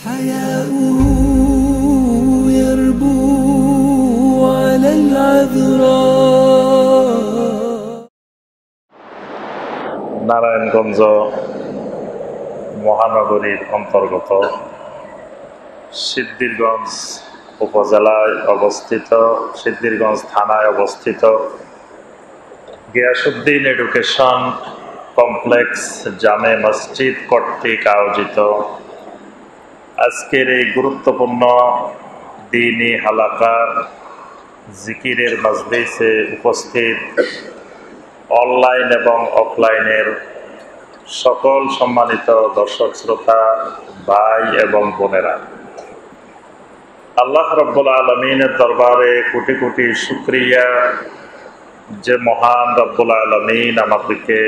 حياؤه يربو على العذراء নারায়ণগঞ্জ মহানগরীর অন্তর্গত সিদ্ধিরগঞ্জ উপজেলায় অবস্থিত, সিদ্ধিরগঞ্জ থানায় অবস্থিত গিয়াসউদ্দিন এডুকেশন কমপ্লেক্স জামে মসজিদ কর্তৃক আয়োজিত আজকের এই গুরুত্বপূর্ণ দ্বীনি হালাকার জিকিরের মজলিসে উপস্থিত অনলাইন এবং অফলাইনের সকল সম্মানিত দর্শক শ্রোতা ভাই এবং বোনেরা, আল্লাহ রাব্বুল আলামিনের দরবারে কোটি কোটি শুকরিয়া যে মহান রাব্বুল আলামিন আমাদেরকে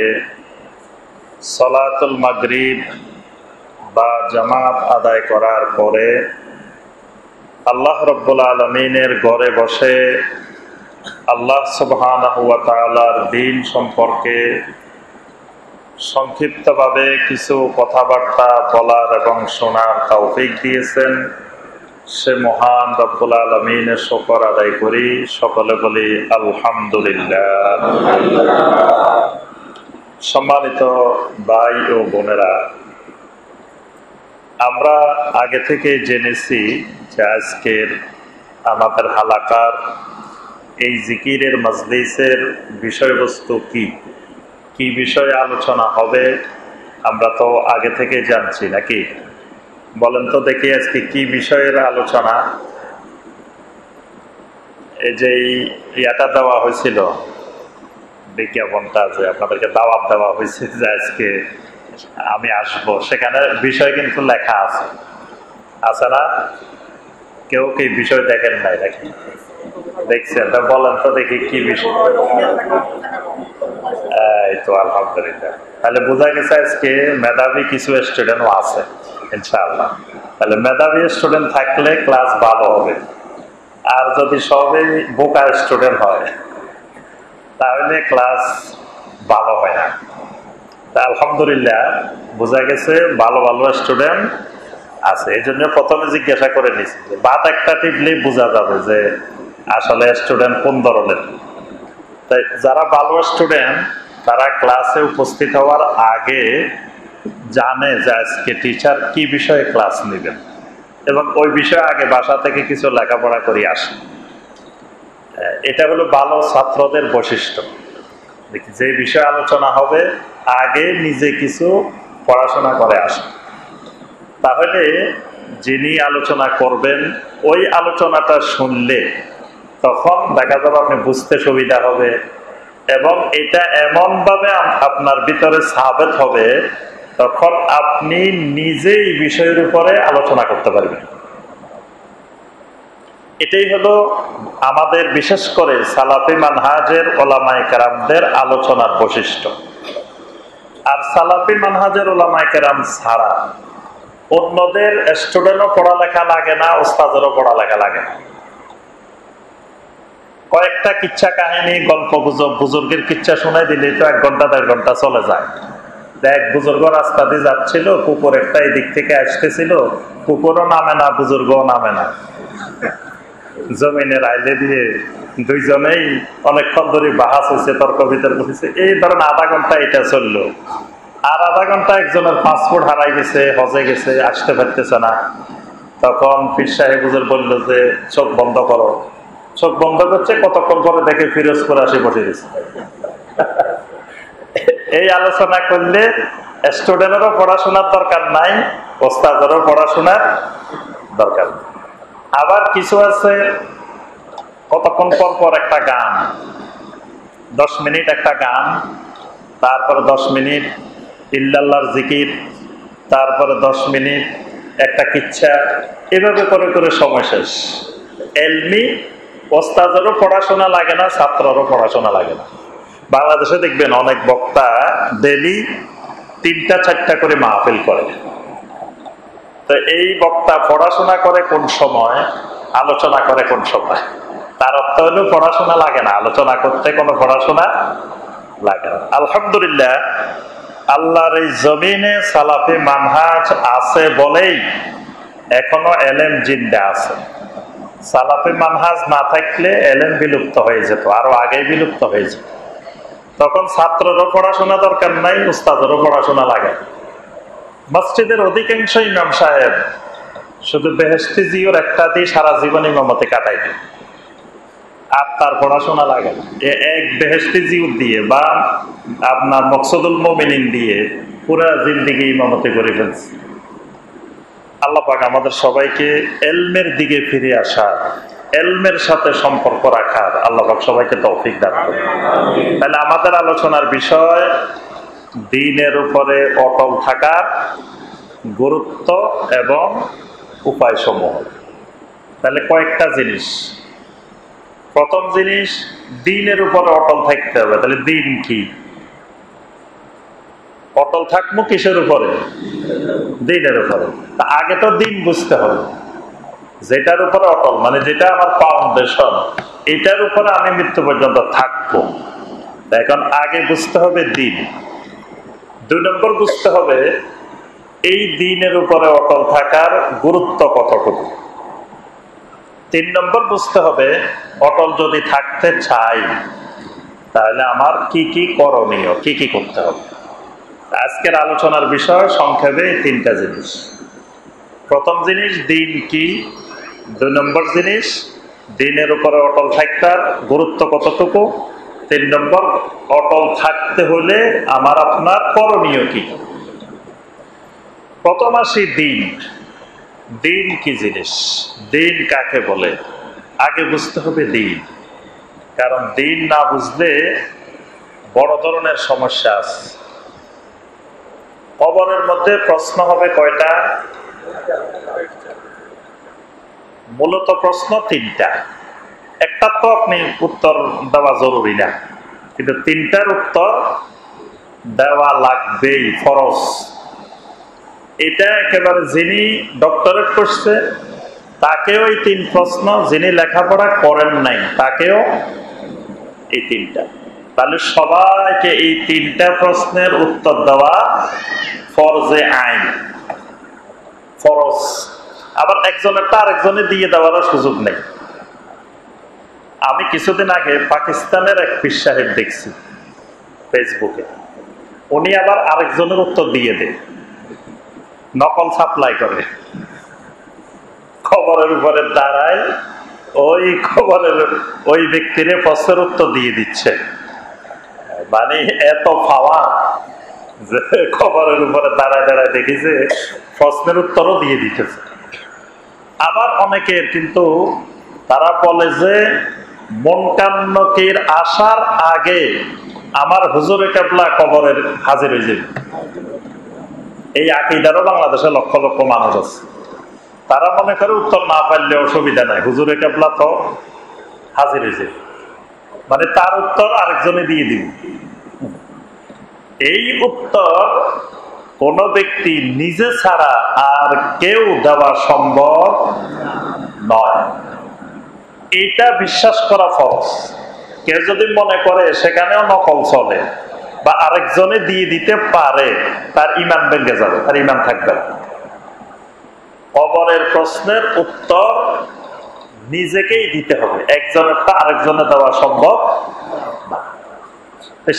সালাতুল মাগরিব বা জামাত আদায় করার পরে আল্লাহ রাব্বুল আলামিনের ঘরে বসে আল্লাহ সুবহানাহু ওয়া তাআলার দ্বীন সম্পর্কে সংক্ষিপ্তভাবে কিছু কথাবার্তা বলার এবং শোনার তৌফিক দিয়েছেন। সে মহান রব্বুল আলামিনের শুকর আদায় করি, সকলে বলি আলহামদুলিল্লাহ। সম্মানিত ভাই ও বোনেরা, আমরা আগে থেকে জেনেছি যে আজকের আমাদের হালাকার এই জিকিরের মজলিসের বিষয়বস্তু কি বিষয়ে আলোচনা হবে আমরা তো আগে থেকে জানছি নাকি? বলেন তো দেখি আজকে কি বিষয়ের আলোচনা? এই যে ইয়াটা দেওয়া হয়েছিল, বিজ্ঞাপনটা যে আপনাদেরকে দাওয়াত দেওয়া হয়েছে যে আজকে আমি আসবো, সেখানে বিষয় কিন্তু লেখা আছে না? কেউ কি বিষয় দেখেন নাই নাকি? দেখছেন? বলেন তো দেখি কি বিষয়। এই তো আলহামদুলিল্লাহ, তাহলে বোঝা গেছে আজকে মেধাবী কিছু স্টুডেন্টও আছে ইনশাআল্লাহ। তাহলে মেধাবী স্টুডেন্ট থাকলে ক্লাস ভালো হবে, আর যদি সবই বোকা স্টুডেন্ট হয় তাহলে ক্লাস ভালো হয় না। তা আলহামদুলিল্লাহ বোঝা গেছে ভালো ভালো স্টুডেন্ট আছে। এই জন্য প্রথমে জিজ্ঞাসা করে নিচ্ছি যে বাদ একটা টিপলেই বোঝা যাবে যে আসলে স্টুডেন্ট কোন ধরনের। তাই যারা ভালো স্টুডেন্ট তারা ক্লাসে উপস্থিত হওয়ার আগে জানে যে আজকে টিচার কি বিষয়ে ক্লাস নেবেন, এবং ওই বিষয়ে আগে বাসা থেকে কিছু লেখাপড়া করে আসে। এটা হলো ভালো ছাত্রদের বৈশিষ্ট্য। দেখি যে বিষয়ে আলোচনা হবে আগে নিজে কিছু পড়াশোনা করে আসে, তাহলে যিনি আলোচনা করবেন ওই আলোচনাটা শুনলে তখন দেখা যাবে আপনি বুঝতে সুবিধা হবে, এবং এটা এমনভাবে আপনার ভিতরে সাবেত হবে তখন আপনি নিজেই বিষয়ের উপরে আলোচনা করতে পারবেন। এটাই হলো আমাদের বিশেষ করে সালাফি মানহাজের ওলামায়ে কেরামদের আলোচনার বৈশিষ্ট্য। আর সালাফি মানহাজের ওলামায়ে কেরাম ছাড়া অন্যদের স্টুডেন্টও পড়ালেখা লাগে না, ওস্তাদেরও পড়ালেখা লাগে না। কয়েকটা কিচ্ছা কাহিনী, গল্প গুজব, বুজুর্গের কিচ্ছা শুনে দিলেই তো 1 ঘন্টা 1.5 ঘন্টা চলে যায়। এক বুজুর্গ রাস্তা দিয়ে যাচ্ছিল, কুকুর একটা এদিক থেকে আসতেছিল, কুকুরও নামে না, বুজুর্গও নামে না, জমিনের আইলে দিয়ে দুইজনেই অনেকক্ষণ ধরে বাহাস হয়েছে, তর্ক বিতর্ক হয়েছে। এই ধরেন 1/2 ঘন্টা এটা চললো। আর 1/2 ঘন্টা একজনের পাসপোর্ট হারাই গেছে, হজে গেছে, আসতে পারতেছে না। তখন পীর সাহেব হুজুর বলল যে চোখ বন্ধ করো। চোখ বন্ধ করছে, কতক্ষণ পরে দেখে ফিরোজপুর আসে বসে গেছে। এই আলোচনা করলে স্টুডেন্টেরও পড়াশোনার দরকার নাই, ওস্তাদেরও পড়াশোনার দরকার। আবার কিছু আছে কতক্ষণ পর পর একটা গান, 10 মিনিট একটা গান, তারপরে 10 মিনিট ইল্লাল্লাহর জিকির, তারপরে 10 মিনিট একটা কিচ্ছা, এভাবে করে করে সময় শেষ। এলমি ওস্তাদেরও পড়াশোনা লাগে না, ছাত্ররও পড়াশোনা লাগে না। বাংলাদেশে দেখবেন অনেক বক্তা ডেলি 3টা-4টা করে মাহফিল করে। তো এই বক্তা পড়াশোনা করে কোন সময়, আলোচনা করে কোন সময়? তার অর্থ হলো পড়াশোনা লাগে না, আলোচনা করতে কোনো পড়াশোনা লাগে না। আলহামদুলিল্লাহ, আল্লাহর এই জমিনে সালাফি মানহাজ আছে বলেই এখনো এলেম জিন্দা আছে। সালাফি মানহাজ না থাকলে এলেম বিলুপ্ত হয়ে যেত, আরো আগেই বিলুপ্ত হয়ে যেত। তখন ছাত্ররও পড়াশোনা দরকার নাই, উস্তাদেরও পড়াশোনা লাগে। মসজিদের অধিকাংশ ইমাম সাহেব শুধু বেহেশতি জিওর একটা দিয়ে সারা জীবন ইমামতে কাটাই দেয়, আর তার পড়াশোনা লাগে না। এক বেহেশতি জিওর দিয়ে বা আপনার মকসুদুল মুমিনিন দিয়ে পুরা জিন্দেগি ইমামতে করে ফেলছে। আল্লাহ পাক আমাদের সবাইকে এলমের দিকে ফিরে আসার, এলমের সাথে সম্পর্ক রাখার আল্লাহ পাক সবাইকে তৌফিক দান করুন। তাহলে আমাদের আলোচনার বিষয় দ্বীনের উপরে অটল থাকার গুরুত্ব এবং উপায় সমূহ। তাহলে কয়েকটা জিনিস। প্রথম জিনিস, দ্বীনের উপরে অটল থাকতে হবে। তাহলে দ্বীন কি? অটল থাকবো কিসের উপরে? দ্বীনের উপরে। আগে তো দ্বীন বুঝতে হবে, যেটার উপরে অটল, মানে যেটা আমার ফাউন্ডেশন, এটার উপরে আমি মৃত্যু পর্যন্ত থাকবো। এখন আগে বুঝতে হবে দ্বীন। 2 নম্বর বুঝতে হবে এই দ্বীনের উপরে অটল থাকার গুরুত্ব কতটুকু। 3 নম্বর বুঝতে হবে অটল যদি থাকতে চাই তাহলে আমার কি কি করণীয়, কি কি করতে হবে। আজকের আলোচনার বিষয় সংক্ষেপে 3টা জিনিস। প্রথম জিনিস দ্বীন কি, 2 নম্বর জিনিস দ্বীনের উপরে অটল থাকার গুরুত্ব কতটুকু, 3 নম্বর অটল থাকতে হলে আমার আপনার করণীয় কি। প্রথম আসি দ্বীন। দ্বীন কি জিনিস, দ্বীন কাকে বলে? আগে বুঝতে হবে দ্বীন, কারণ দ্বীন না বুঝলে বড় ধরনের সমস্যা আছে। কবরের মধ্যে প্রশ্ন হবে কয়টা? মূলত প্রশ্ন 3টা। একটা তো আপনি উত্তর দেওয়া জরুরি না, কিন্তু 3টার উত্তর দেওয়া লাগবেই, ফরজ। এটা একেবারে যিনি ডক্টরেট করছে তাকেও এই 3 প্রশ্ন, যিনি লেখাপড়া করেন নাই তাকেও এই 3টা। তাহলে সবাইকে এই 3টা প্রশ্নের উত্তর দেওয়া ফরজে আইন, ফরজ। আবার একজনেরটা আরেকজনে দিয়ে দেওয়ার সুযোগ নেই। আমি কিছুদিন আগে পাকিস্তানের এক পীর সাহেব দেখছি ফেসবুকে, উনি আবার আরেকজনের উত্তর দিয়ে দেয়, নকল সাপ্লাই করে। খবরের উপরে দাঁড়ায় ওই খবরের ওই ব্যক্তির প্রশ্নের উত্তর দিয়ে দিচ্ছে। মানে এত পাওয়া যে খবরের উপরে দাঁড়ায় দাঁড়ায় দেখেছে প্রশ্নের উত্তরও দিয়ে দিতেছে। আবার অনেকের কিন্তু তারা বলে যে মুনকার আসার আগে আমার হুজুরে কেবলা কবরের হাজির হয়ে যাবে। এই আকীদারও বাংলাদেশে লক্ষ লক্ষ মানুষ আছে। তারা মনে করে উত্তর না পারলে অসুবিধা নাই, হুজুরে কেবলা তো হাজির হয়ে যাবে, মানে তার উত্তর আরেকজনে দিয়ে দিবে। এই উত্তর কোন ব্যক্তি নিজে ছাড়া আর কেউ দেওয়া সম্ভব নয়, এটা বিশ্বাস করা ফরজ। কেউ যদি মনে করে সেখানেও নকল চলে বা আরেকজনে দিয়ে দিতে পারে, তার ঈমান ভেঙে যাবে, তার ঈমান থাকবে না। কবরের প্রশ্নের উত্তর নিজেকেই দিতে হবে, একজনেরটা আরেকজনে দেওয়া সম্ভব না।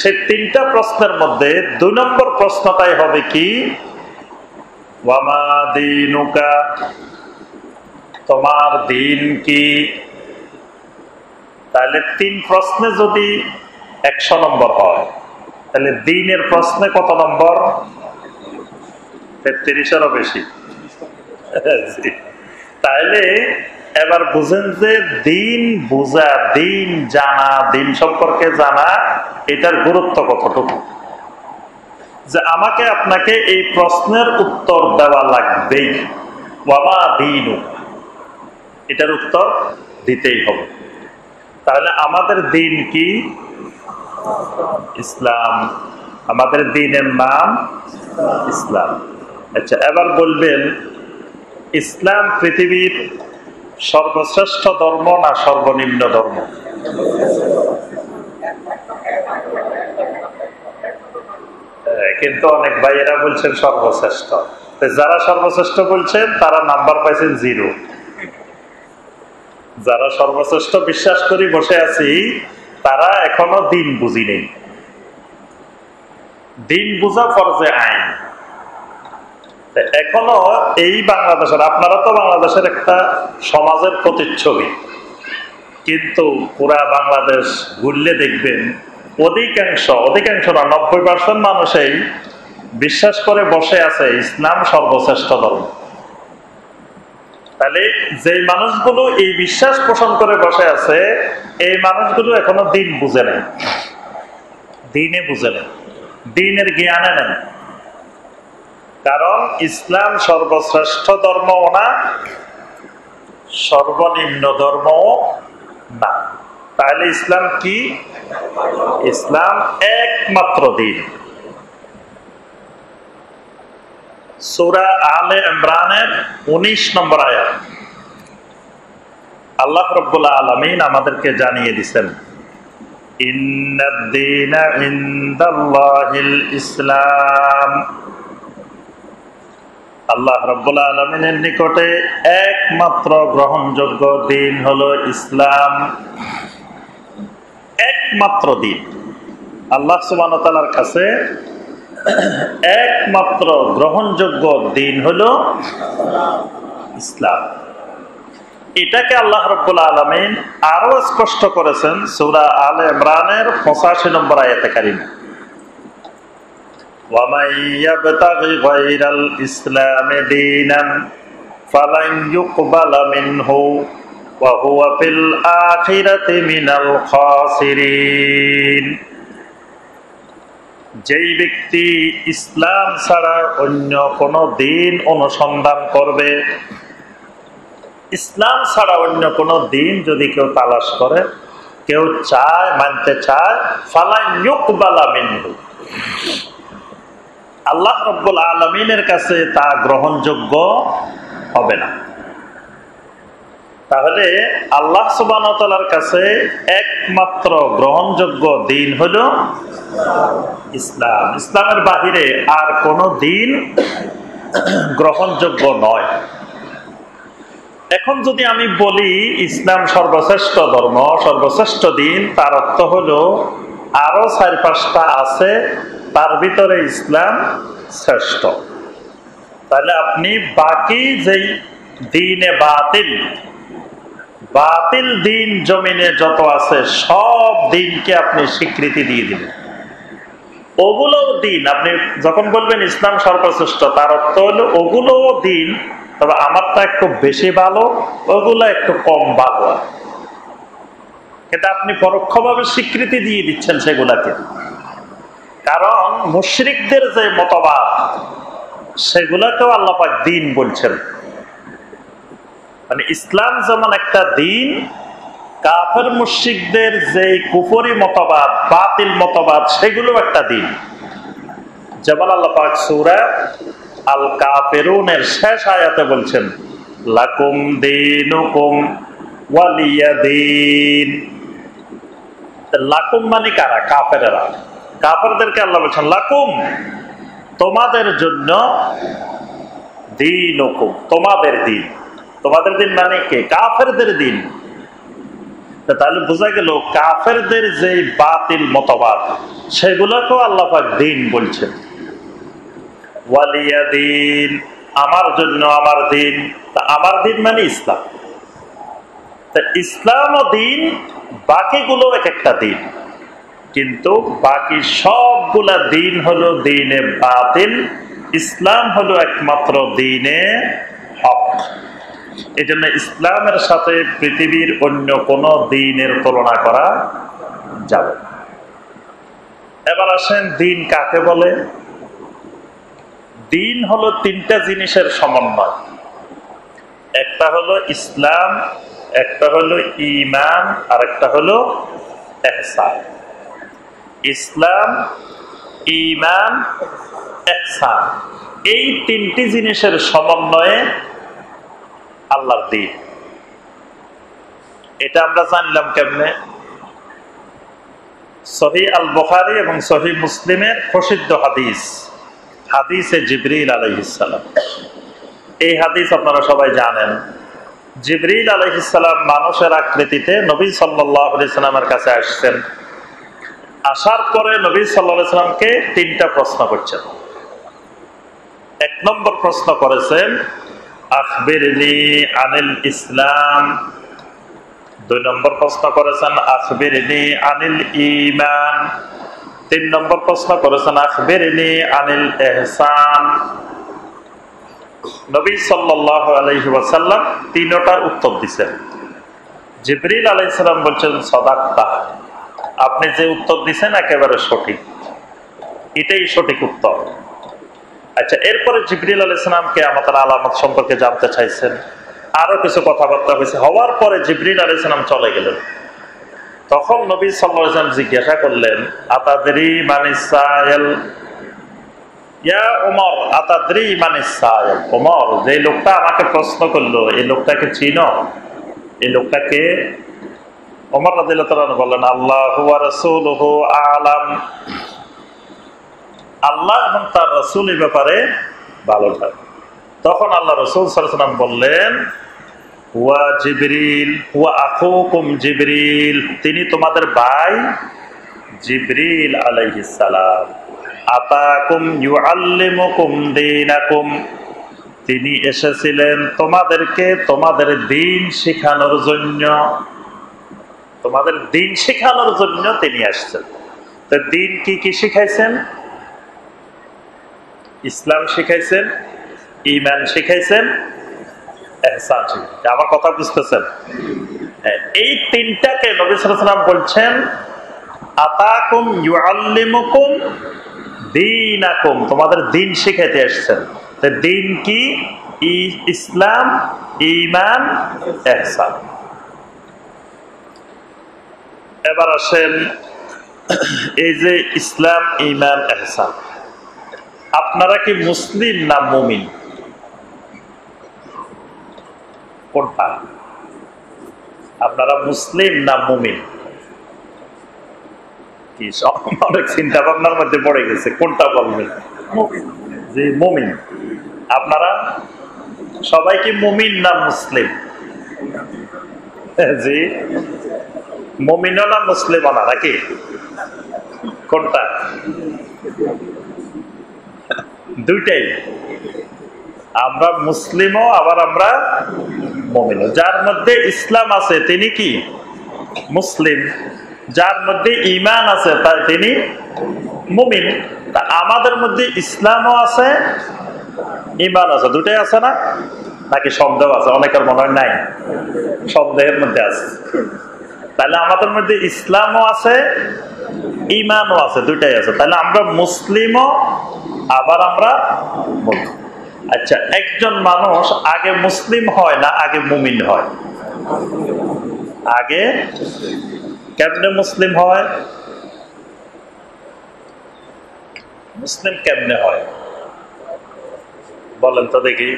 সেই 3টা প্রশ্নের মধ্যে 2 নম্বর প্রশ্নটাই হবে কি, ওয়ামা দীনুকা, তোমার দিন কি। তাহলে 3 প্রশ্নে যদি 100 নম্বর হয়, তাহলে দ্বীনের প্রশ্নে কত নম্বর? 33-এরও বেশি। তাহলে এবার বুঝেন যে দ্বীন বোঝা, দ্বীন জানা, দ্বীন সম্পর্কে জানা, এটার গুরুত্ব কতটুকু। যে আমাকে আপনাকে এই প্রশ্নের উত্তর দেওয়া লাগবেই, ওয়ামা দীনু, এটার উত্তর দিতেই হবে। তাহলে আমাদের দ্বীন কি? ইসলাম। আমাদের দ্বীনের নাম ইসলাম। আচ্ছা, এবার বলবেন ইসলাম পৃথিবীর সর্বশ্রেষ্ঠ ধর্ম না সর্বনিম্ন ধর্ম? কিন্তু অনেক ভাইয়েরা বলছেন সর্বশ্রেষ্ঠ। যারা সর্বশ্রেষ্ঠ বলছেন তারা নাম্বার পাইছেন 0। যারা সর্বশ্রেষ্ঠ বিশ্বাস করি বসে আছি তারা এখনো দিন বুঝি নেই। দিন বুঝা ফরজে আইন। এখনো এই বাংলাদেশের, আপনারা তো বাংলাদেশের একটা সমাজের প্রতিচ্ছবি, কিন্তু পুরা বাংলাদেশ ঘুরলে দেখবেন অধিকাংশ না 90% মানুষই বিশ্বাস করে বসে আছে ইসলাম সর্বশ্রেষ্ঠ ধর্ম। তাহলে যে মানুষগুলো এই বিশ্বাস পোষণ করে বসে আছে এই মানুষগুলো এখনো দিন বুঝে নেই, দিনে বুঝে নেই, দিনের জ্ঞানে নেই। কারণ ইসলাম সর্বশ্রেষ্ঠ ধর্মও না, সর্বনিম্ন ধর্মও না। তাহলে ইসলাম কি? ইসলাম একমাত্র দিন। সূরা আলে ইমরানের 19 নম্বর আয়াত আল্লাহ রাব্বুল আলামিন আমাদেরকে জানিয়ে দিয়েছেন, ইন্নাদ-দীনা ইনদাল্লাহিল ইসলাম। আল্লাহ রাব্বুল আলামিনের নিকটে একমাত্র গ্রহণযোগ্য দিন হলো ইসলাম। একমাত্র দিন আল্লাহ সুবহানাহু ওয়া তাআলার কাছে একমাত্র গ্রহণযোগ্য দিন হলো ইসলাম। এটাকে আল্লাহ রাব্বুল আলামিন আরো স্পষ্ট করেছেন সূরা আলে ইমরানের 85 নম্বর আয়াতে কারিমা, وَمَن يَبْتَغِ غَيْرَ الْإِسْلَامِ دِينًا فَلَن يُقْبَلَ مِنْهُ وَهُوَ فِي الْآخِرَةِ مِنَ الْخَاسِرِينَ। যেই ব্যক্তি ইসলাম ছাড়া অন্য কোন দিন অনুসন্ধান করবে, ইসলাম ছাড়া অন্য কোন দিন যদি কেউ তালাশ করে, কেউ চায়, মানতে চায়, ফালান ইউকবালা মিনহু, আল্লাহ রাব্বুল আলামিনের কাছে তা গ্রহণযোগ্য হবে না। তাহলে আল্লাহ সুবহানাহু ওয়া তাআলার কাছে একমাত্র গ্রহণযোগ্য দিন হলো ইসলাম। ইসলামের বাহিরে আর কোন দিন গ্রহণযোগ্য নয়। এখন যদি আমি বলি ইসলাম সর্বশ্রেষ্ঠ ধর্ম, সর্বশ্রেষ্ঠ দিন, তার অর্থ হলো আরো 4-5টা আছে, তার ভিতরে ইসলাম শ্রেষ্ঠ। তাহলে আপনি বাকি যেই দিনে বাতিল দিন জমিনে যত আছে সব দিনকে আপনি স্বীকৃতি দিয়ে দিবেন। ওগুলোও দিন। আপনি যখন বলবেন ইসলাম সর্বশ্রেষ্ঠ, তার অর্থ হলো ওগুলোও দিন, তবে আমারটা একটু বেশি ভালো, ওগুলো একটু কম ভালো। কিন্তু আপনি পরোক্ষভাবে স্বীকৃতি দিয়ে দিচ্ছেন সেগুলাকে। কারণ মুশরিকদের যে মতবাদ সেগুলাকেও আল্লাহ পাক দিন বলছেন। মানে ইসলাম যেমন একটা দিন, কাফের মুশরিকদের যে কুফরি মতবাদ, বাতিল মতবাদ, সেগুলো একটা দিন। যেমন আল্লাহ পাক সূরা আল কাফিরুনের শেষ আয়াতে বলছেন, লাকুম দীনুকুম ওয়ালিয়া দীন। লাকুম মানে কারা? কাফেরেরা। কাফেরদেরকে আল্লাহ বলছেন লাকুম, তোমাদের জন্য, দীনুকুম, তোমাদের দিন। তোমাদের দিন মানে কে? কাফেরদের দিন। তাহলে বোঝা গেল কাফেরদের যে বাতিল মতবাদ সেগুলোকেও আল্লাহ পাক দিন বলছেন। ওয়ালিয়া দিন, আমার জন্য আমার দিন। আমার দিন মানে ইসলাম। ইসলাম ও দিন, বাকিগুলো এক একটা দিন, কিন্তু বাকি সবগুলা দিন হলো দিনে বাতিল, ইসলাম হলো একমাত্র দিনে হক। এই জন্য ইসলামের সাথে পৃথিবীর অন্য কোন দিনের তুলনা করা যাবে। এবার আসেন দিন কাকে বলে। দিন হলো 3টা জিনিসের সমন্বয়। একটা হলো ইসলাম, একটা হলো ঈমান, আর একটা হলো ইহসান। ইসলাম, ঈমান, ইহসান, এই 3টি জিনিসের সমন্বয়ে আল্লাহর দিন। এটা আমরা জানলাম কেমনে? সহিহ আল বুখারী এবং সহিহ মুসলিমের প্রসিদ্ধ হাদিস, হাদিসে জিবরিল আলাইহিস সালাম। এই হাদিস আপনারা সবাই জানেন। জিবরিল আলাইহিস সালাম মানুষের আকৃতিতে নবী সাল্লাল্লাহু আলাইহি সাল্লামের কাছে আসছেন। আসার পরে নবী সাল্লাল্লাহু আলাইহি সাল্লামকে 3টা প্রশ্ন করছেন। 1 নম্বর প্রশ্ন করেছেন আখবিরনি আনিল ইসলাম। 2 নম্বর প্রশ্ন করেছেন আখবিরনি আনিল ঈমান। 3 নম্বর প্রশ্ন করেছেন আখবিরনি আনিল ইহসান। নবী সাল্লাল্লাহু আলাইহি ওয়াসাল্লাম 3টার উত্তর দিয়েছেন। জিবরিল আলাইহিস সালাম বলছেন সাদাকতা, আপনি যে উত্তর দিয়েছেন একেবারে সঠিক, এটাই সঠিক উত্তর। আচ্ছা, এরপরে জিবরিল আলাইহিস সালাম কিয়ামতের আলামত সম্পর্কে জানতে চাইছেন, আরো কিছু কথাবার্তা হয়েছে। হওয়ার পরে জিবরিল আলাইহিস সালাম চলে গেলেন। তখন নবী সাল্লাল্লাহু আলাইহি ওয়াসাল্লাম জিজ্ঞাসা করলেন আতাদরি মানিস সাইল, ইয়া ওমর আতাদরি মানিস সাইল। ওমর, যে লোকটা আমাকে প্রশ্ন করলো এই লোকটাকে চিনো? এই লোকটাকে? ওমর রাদিয়াল্লাহু তাআলা বললেন আল্লাহু ওয়া রাসূলুহু আ'লাম, আল্লাহ এবং তার রাসূল এই ব্যাপারে ভালো থাকে। তখন আল্লাহ রাসূল সাল্লাল্লাহু আলাইহি ওয়াসাল্লাম বললেন ওয়া জিবরিল ওয়া আখুকুম জিবরিল, তিনি তোমাদের ভাই জিবরিল আলাইহিস সালাম। আতাকুম ইউআল্লিমুকুম দীনাকুম, তিনি এসেছিলেন তোমাদেরকে তোমাদের দ্বীন শেখানোর জন্য। তোমাদের দ্বীন শেখানোর জন্য তিনি আসছেন। তো দ্বীন কি কি শিখাইছেন? ইসলাম শিখাইছেন, ঈমান শিখাইছেন, ইহসান শিখাইছেন। আমার কথা বুঝতেছেন? এই 3টাকে নবী সাল্লাল্লাহু আলাইহি ওয়াসাল্লাম বলছেন আতাকুম ইউআল্লিমুকুম দীনাকুম, তোমাদের দ্বীন শিখাইতে আসছেন। তো দ্বীন কি? ইসলাম, ঈমান, ইহসান। এবার আসেন এই যে ইসলাম, ঈমান, ইহসান, আপনারা কি মুসলিম না মুমিন? কোনটা? আপনারা মুসলিম না মুমিন? কি অনেক চিন্তা ভাবনার মধ্যে পড়ে গেছে, কোনটা বলবেন? জি মুমিন। আপনারা সবাই কি মুমিন না মুসলিম? জি মুমিনও না মুসলিমও না, নাকি? কোনটা? দুইটাই। আমরা মুসলিমও আবার আমরা মুমিনও। যার মধ্যে ইসলাম আছে তিনি কি? মুসলিম। যার মধ্যে ঈমান আছে তিনি মুমিন। তা আমাদের মধ্যে ইসলামও আছে, ঈমান আছে, দুটাই আছে না? নাকি সন্দেহ আছে? অনেকের মনে হয় নাই, সন্দেহের মধ্যে আছে। তাহলে আমাদের মধ্যে ইসলামও আছে, ঈমানও আছে, দুটাই আছে। তাহলে আমরা মুসলিমও আবার আমরা মুমিন। আচ্ছা, একজন মানুষ আগে মুসলিম হয় না আগে মুমিন হয়? আগে। কেমনে মুসলিম হয়? মুসলিম কেমনে হয় বলেন তো দেখি।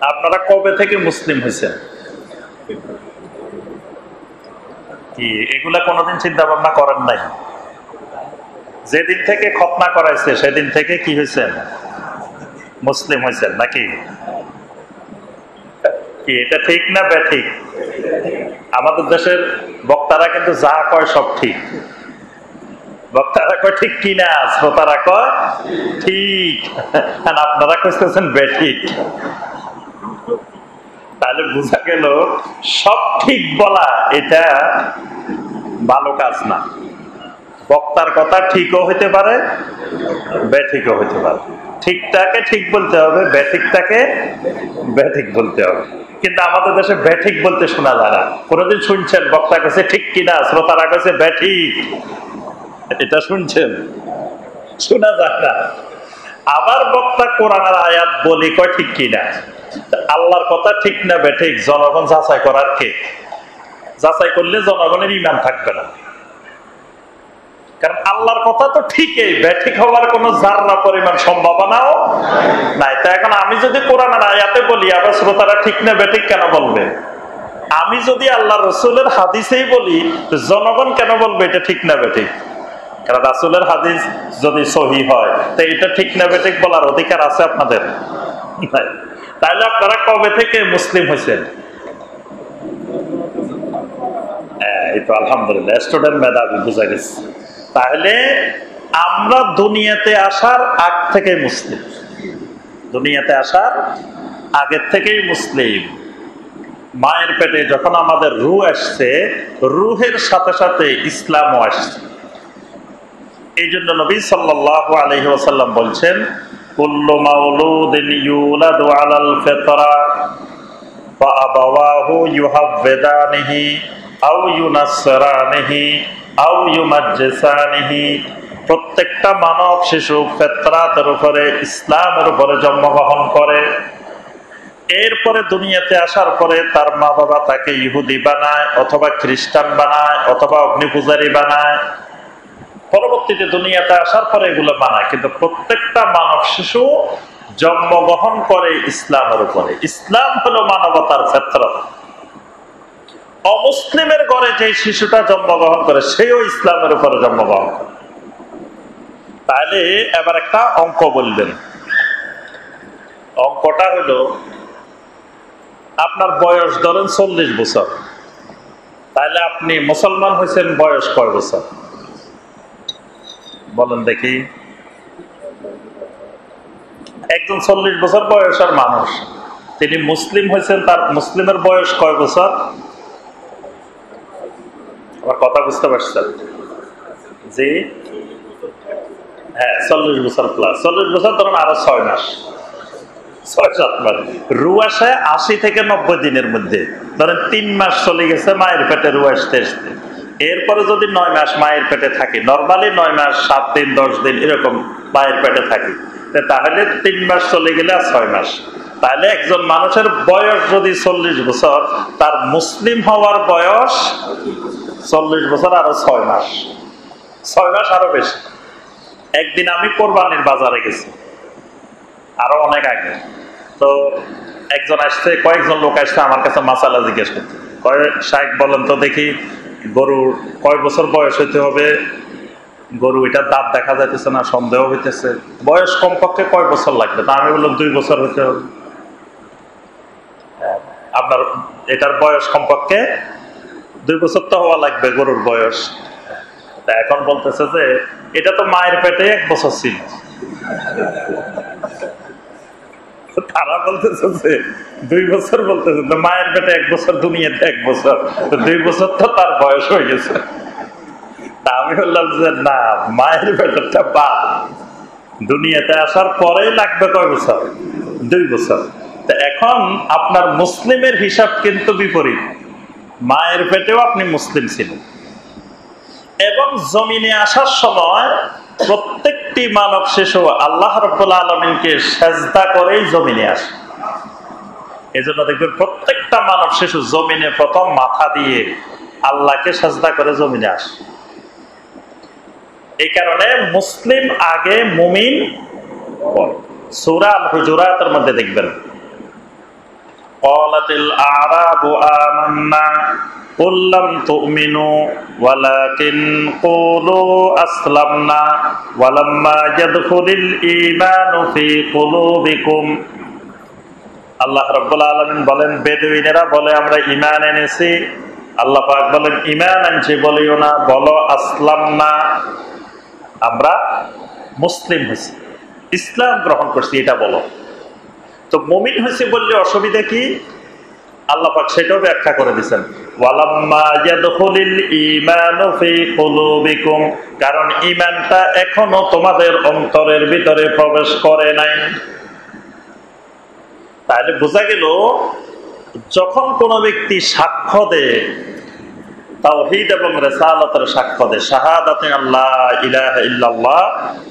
আপনারা কবে থেকে মুসলিম হয়েছেন? কি এগুলা কোনোদিন চিন্তা ভাবনা করেন নাই? যেদিন থেকে খতনা করাইছে সেদিন থেকে কি হয়েছেন? মুসলিম হয়েছেন নাকি? কি এটা ঠিক না বেঠিক? আমাদের দেশের বক্তারা কিন্তু যা কয় সব ঠিক। বক্তারা কয় ঠিক কিনা, শ্রোতারা কয় ঠিক, আপনারা কইতেছেন বেঠিক। তাহলে বোঝা গেল সব ঠিক বলা এটা ভালো কাজ না। বক্তার কথা ঠিকও হইতে পারে, বেঠিকও হইতে পারে। ঠিকটাকে ঠিক বলতে হবে, বেঠিকটাকে বেঠিক বলতে হবে। কিন্তু আমাদের দেশে বেঠিক বলতে শোনা যায় না। কোনদিন শুনছেন বক্তা কাছে ঠিক কিনা, শ্রোতারা কাছে বেঠিক? এটা শুনছেন? শোনা যায় না। আবার বক্তা কোরআনের আয়াত বলি কয় ঠিক কিনা। আল্লাহর কথা ঠিক না বেঠিক জনগণ যাচাই করার কে? যাচাই করলে জনগণের ঈমান থাকবে না। কারণ আল্লাহর কথা তো ঠিকই, বেঠিক হওয়ার কোন জাররা পরিমাণ সম্ভাবনাও নাই। তা এখন আমি যদি কোরআনের আয়াতে বলি আবার শ্রোতারা ঠিক না বেঠিক কেন বলবে? আমি যদি আল্লাহ রসুলের হাদিসেই বলি জনগণ কেন বলবে এটা ঠিক না বেঠিক? কারণ রাসূলের হাদিস যদি সহিহ হয় তো এটা ঠিক না বেঠিক বলার অধিকার আছে আপনাদের? তাহলে আপনারা কবে থেকে মুসলিম হয়েছেন? এই তো আলহামদুলিল্লাহ, স্টুডেন্ট মেধাবী, বুঝা গেছে। তাহলে আমরা দুনিয়াতে আসার আগ থেকে মুসলিম, দুনিয়াতে আসার আগের থেকেই মুসলিম। মায়ের পেটে যখন আমাদের রূহ আসছে, রূহের সাথে সাথে ইসলামও আসছে। এই জন্য নবী সাল্লাল্লাহু আলাইহি ওয়াসাল্লাম বলছেন, কুল্লু মাউলুদিন ইউলাদু আলাল ফিতরা ফাআবাওয়াহু ইউহাব্বিদানিহি আও ইউনাসসিরানিহি আও ইউমাজ্জিসানিহি। প্রত্যেকটা মানব শিশু ফিতরাতের উপরে, ইসলামের উপরে জন্মগ্রহণ করে। এরপরে দুনিয়াতে আসার পরে তার মা বাবা তাকে ইহুদি বানায়, অথবা খ্রিস্টান বানায়, অথবা অগ্নিপূজারী বানায়। পরবর্তীতে দুনিয়াতে আসার পরে এগুলো বানায়, কিন্তু প্রত্যেকটা মানব শিশু জন্মগ্রহণ করে ইসলামের উপরে। ইসলাম হলো মানবতার ফিতরত। অমুসলিমের ঘরে যে শিশুটা জন্মগ্রহণ করে সেও ইসলামের উপরে জন্মগ্রহণ করে। তাহলে এবার একটা অঙ্ক বলবেন। অঙ্কটা হলো, আপনার বয়স ধরেন 40 বছর, তাহলে আপনি মুসলমান হয়েছেন বয়স কয় বছর বলেন দেখি? একজন 40 বছর বয়সের মানুষ, তিনি মুসলিম হয়েছেন, তার মুসলিমের বয়স কয় বছর? আমার কথা বুঝতে পারছেন? জি হ্যাঁ, 40 বছর প্লাস। 40 বছর ধরুন আরো 6 মাস, 6-7 মাস। রু আসে 80 থেকে 90 দিনের মধ্যে। ধরেন 3 মাস চলে গেছে মায়ের পেটে রু আসতে আসতে। এরপরে যদি 9 মাস মায়ের পেটে থাকি, নর্মালি 9 মাস 7 দিন 10 দিন এরকম মায়ের পেটে থাকি, তাহলে 3 মাস চলে গেলে আর 6 মাস। তাহলে একজন মানুষের বয়স যদি 40 বছর, তার মুসলিম হওয়ার বয়স 40 বছর আরো 6 মাস। 6 মাস আরো বেশি। একদিন আমি কোরবানির বাজারে গেছি, আরো অনেক আগে। তো একজন আসছে, কয়েকজন লোক আসছে আমার কাছে মাসালা জিজ্ঞেস করতে। শাইখ বলেন তো দেখি, গরুর কয় বছর বয়স হইতে হবে? গরু এটার দাঁত দেখা যাইতেছে না, সন্দেহ হইতেছে, বয়স কমপক্ষে কয় বছর লাগবে? তা আমি বললাম 2 বছর হইতে হবে। আপনার এটার বয়স কমপক্ষে 2 বছর তো হওয়া লাগবে গরুর বয়স। তা এখন বলতেছে যে এটা তো মায়ের পেটে 1 বছর ছিল। তারা বলতেছে যে 2 বছর, বলতেছে তো মায়ের পেটে 1 বছর, দুনিয়াতে 1 বছর, 2 বছর তো তার বয়স হয়ে গেছে। তা আমি বললাম যে না, মায়ের পেটেরটা বাদ, দুনিয়াতে আসার পরেই লাগবে কয় বছর? 2 বছর। তা এখন আপনার মুসলিমের হিসাব কিন্তু বিপরীত। মায়ের পেটেও আপনি মুসলিম ছিলেন, এবং জমিনে আসার সময় প্রত্যেকটি মানব শিশু আল্লাহ রাব্বুল আলামিনকে সেজদা করেই জমিনে আসে। এজন্য দেখবেন প্রত্যেকটা মানব শিশু জমিনে প্রথম মাথা দিয়ে আল্লাহকে সেজদা করে জমিনে আসে। এই কারণে মুসলিম আগে, মুমিন পরে। সূরা আল হুজুরাতের মধ্যে দেখবেন, ক্বালাতিল আ'রাবু আমান্না কুল লাম তু'মিনু ওয়ালাকিন কুলু আসলামনা ওয়ালাম্মা ইয়াদখুলিল ঈমানু ফি কুলুবিকুম। আল্লাহ রাব্বুল আলামিন বলেন, বেদুইনেরা বলে আমরা ঈমান এনেছি। আল্লাহ পাক বলেন, ঈমান আনছি বলিও না, বলো আসলামনা, আমরা মুসলিম হয়েছি, ইসলাম গ্রহণ করছি, এটা বলো। তো মুমিন হয়েছে বললে অসুবিধা কি? আল্লাহ পাক সেটাও ব্যাখ্যা করে দিয়েছেন, ওয়ালাম্মা ইয়াদখুলিল ঈমানু ফি কুলুবিকুম, কারণ ঈমানটা এখনো তোমাদের অন্তরের ভিতরে প্রবেশ করে নাই। তাহলে বোঝা গেল, যখন কোন ব্যক্তি সাক্ষ্য দেয়, তাওহীদ এবং রিসালাতের সাক্ষ্য দেয়, শাহাদাতে আল্লাহ ইলাহা ইল্লাল্লাহ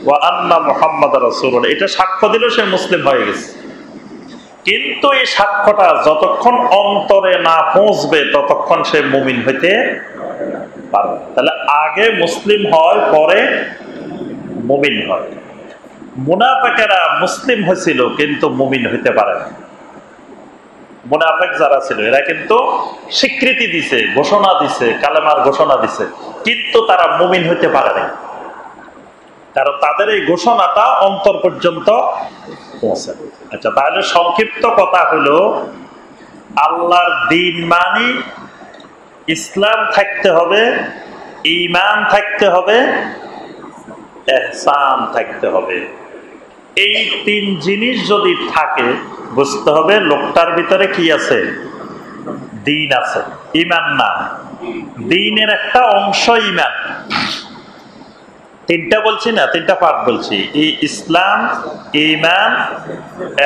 ওয়া আন্না মুহাম্মাদুর রাসূলুল্লাহ, এটা সাক্ষ্য দিল, সে মুসলিম হয়ে গেছে। কিন্তু এই সাক্ষ্যটা যতক্ষণ অন্তরে না পৌঁছবে ততক্ষণ সে মুমিন হইতে পারবে। তাহলে আগে মুসলিম হয়, পরে মুমিন হয়। মুনাফিকেরা মুসলিম হয়েছিল কিন্তু মুমিন হইতে পারে না। মুনাফিক যারা ছিল এরা কিন্তু স্বীকৃতি দিছে, ঘোষণা দিছে, কালেমার ঘোষণা দিছে, কিন্তু তারা মুমিন হইতে পারে না। কারণ তাদের এই ঘোষণাটা অন্তর পর্যন্ত পৌঁছে। আচ্ছা, তাহলে সংক্ষিপ্ত কথা হলো আল্লাহর দ্বীন মানে ইসলাম থাকতে হবে, ঈমান থাকতে হবে, ইহসান থাকতে হবে। এই তিন জিনিস যদি থাকে বুঝতে হবে লোকটার ভিতরে কি আছে, দ্বীন আছে, ঈমান না। দ্বীনের একটা অংশ ঈমান। তিনটা বলছি না, তিনটা পার্ট বলছি, ইসলাম, ঈমান,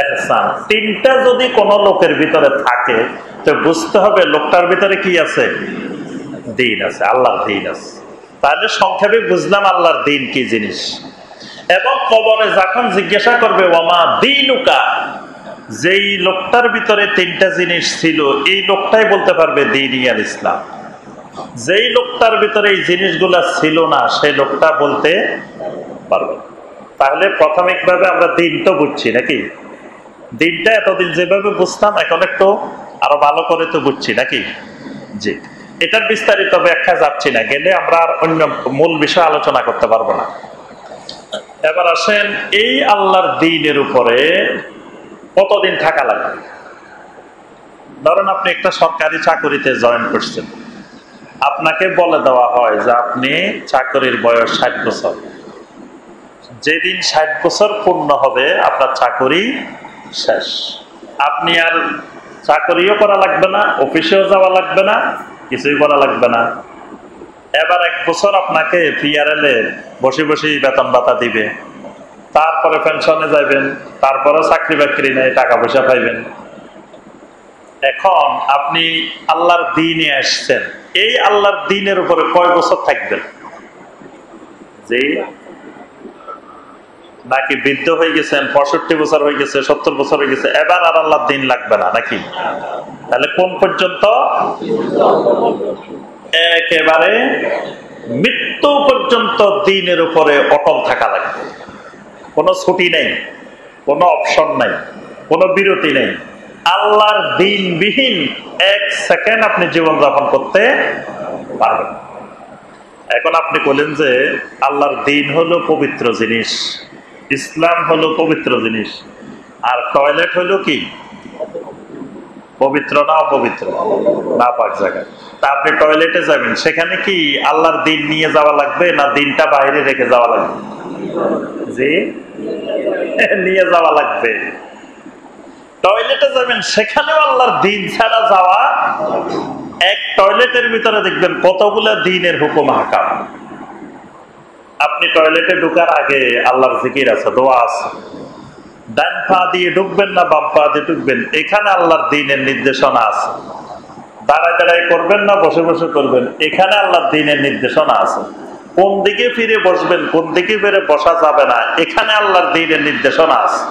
ইহসান। তিনটা যদি কোন লোকের ভিতরে থাকে তো বুঝতে হবে লোকটার ভিতরে কি আছে, দ্বীন আছে, আল্লাহর দ্বীন আছে। তাহলে সংক্ষেপে বুঝলাম আল্লাহর দ্বীন কি জিনিস। এবং কবরে যখন জিজ্ঞাসা করবে ওয়ামা দীনুকা, যেই লোকটার ভিতরে তিনটা জিনিস ছিল এই লোকটাই বলতে পারবে দ্বীন আল ইসলাম। যেই লোকটার ভিতরে এই জিনিসগুলা ছিল না সেই লোকটা বলতে পারবে। তাহলে প্রাথমিকভাবে আমরা দ্বীন তো বুঝছি নাকি, দ্বীনটা এতদিন যেভাবে বুঝতাম এখন একটু আরো ভালো করে তো বুঝছি নাকি। জি, এটার বিস্তারিত ব্যাখ্যা যাচ্ছি না, গেলে আমরা আর অন্য মূল বিষয় আলোচনা করতে পারবো না। এবার আসেন এই আল্লাহর দ্বীনের উপরে কতদিন থাকা লাগবে। ধরেন আপনি একটা সরকারি চাকরিতে জয়েন করছেন, আপনাকে বলে দেওয়া হয় যে আপনি চাকরির বয়স 60 বছর। যেদিন 60 বছর পূর্ণ হবে আপনার চাকরি শেষ। আপনি আর চাকরিও করা লাগবে না, অফিসেও যাওয়া লাগবে না, কিছুই করা লাগবে না। এবার 1 বছর আপনাকে PRL এ বসে বসে বেতন ভাতা দিবে, তারপরে পেনশনে যাবেন, তারপরে চাকরি বাকরি নেই, টাকা পয়সা পাইবেন। এখন আপনি আল্লাহর দ্বীনে আসছেন, এই আল্লাহর দ্বীনের উপরে কয় বছর থাকবেন? যে নাকি বৃদ্ধ হয়ে গেছেন, 65 বছর হয়ে গেছে, 70 বছর হয়ে গেছে, এবার আর আল্লাহর দ্বীন লাগবে না নাকি? তাহলে কোন পর্যন্ত? একেবারে মৃত্যু পর্যন্ত দ্বীনের উপরে অটল থাকা লাগবে। কোনো ছুটি নেই, কোনো অপশন নাই, কোনো বিরতি নেই। আল্লাহর দ্বীনবিহীন 1 সেকেন্ড আপনি জীবনযাপন করতে পারবেন। এখন আপনি বলেন যে আল্লাহর দ্বীন হলো পবিত্র জিনিস, ইসলাম হলো পবিত্র জিনিস, আর টয়লেট হলো কি পবিত্র না অপবিত্র? না পাক জায়গা। তা আপনি টয়লেটে যাবেন, সেখানে কি আল্লাহর দ্বীন নিয়ে যাওয়া লাগবে না দ্বীনটা বাইরে রেখে যাওয়া লাগবে? জি, নিয়ে যাওয়া লাগবে। টয়লেটে যাবেন, সেখানেও আল্লাহর দ্বীন ছাড়া যাওয়া। এক টয়লেটের ভিতরে দেখবেন কতগুলো দ্বীনের হুকুম হাকাম। আপনি টয়লেটে ঢোকার আগে আল্লাহর জিকির আছে, দোয়া আছে। ডান পা দিয়ে ঢুকবেন না বাম পা দিয়ে ঢুকবেন, এখানে আল্লাহর দ্বীনের নির্দেশনা আছে। দাঁড়ায় দাঁড়ায় করবেন না বসে বসে করবেন, এখানে আল্লাহর দ্বীনের নির্দেশনা আছে। কোন দিকে ফিরে বসবেন, কোন দিকে ফিরে বসা যাবে না, এখানে আল্লাহর দ্বীনের নির্দেশনা আছে।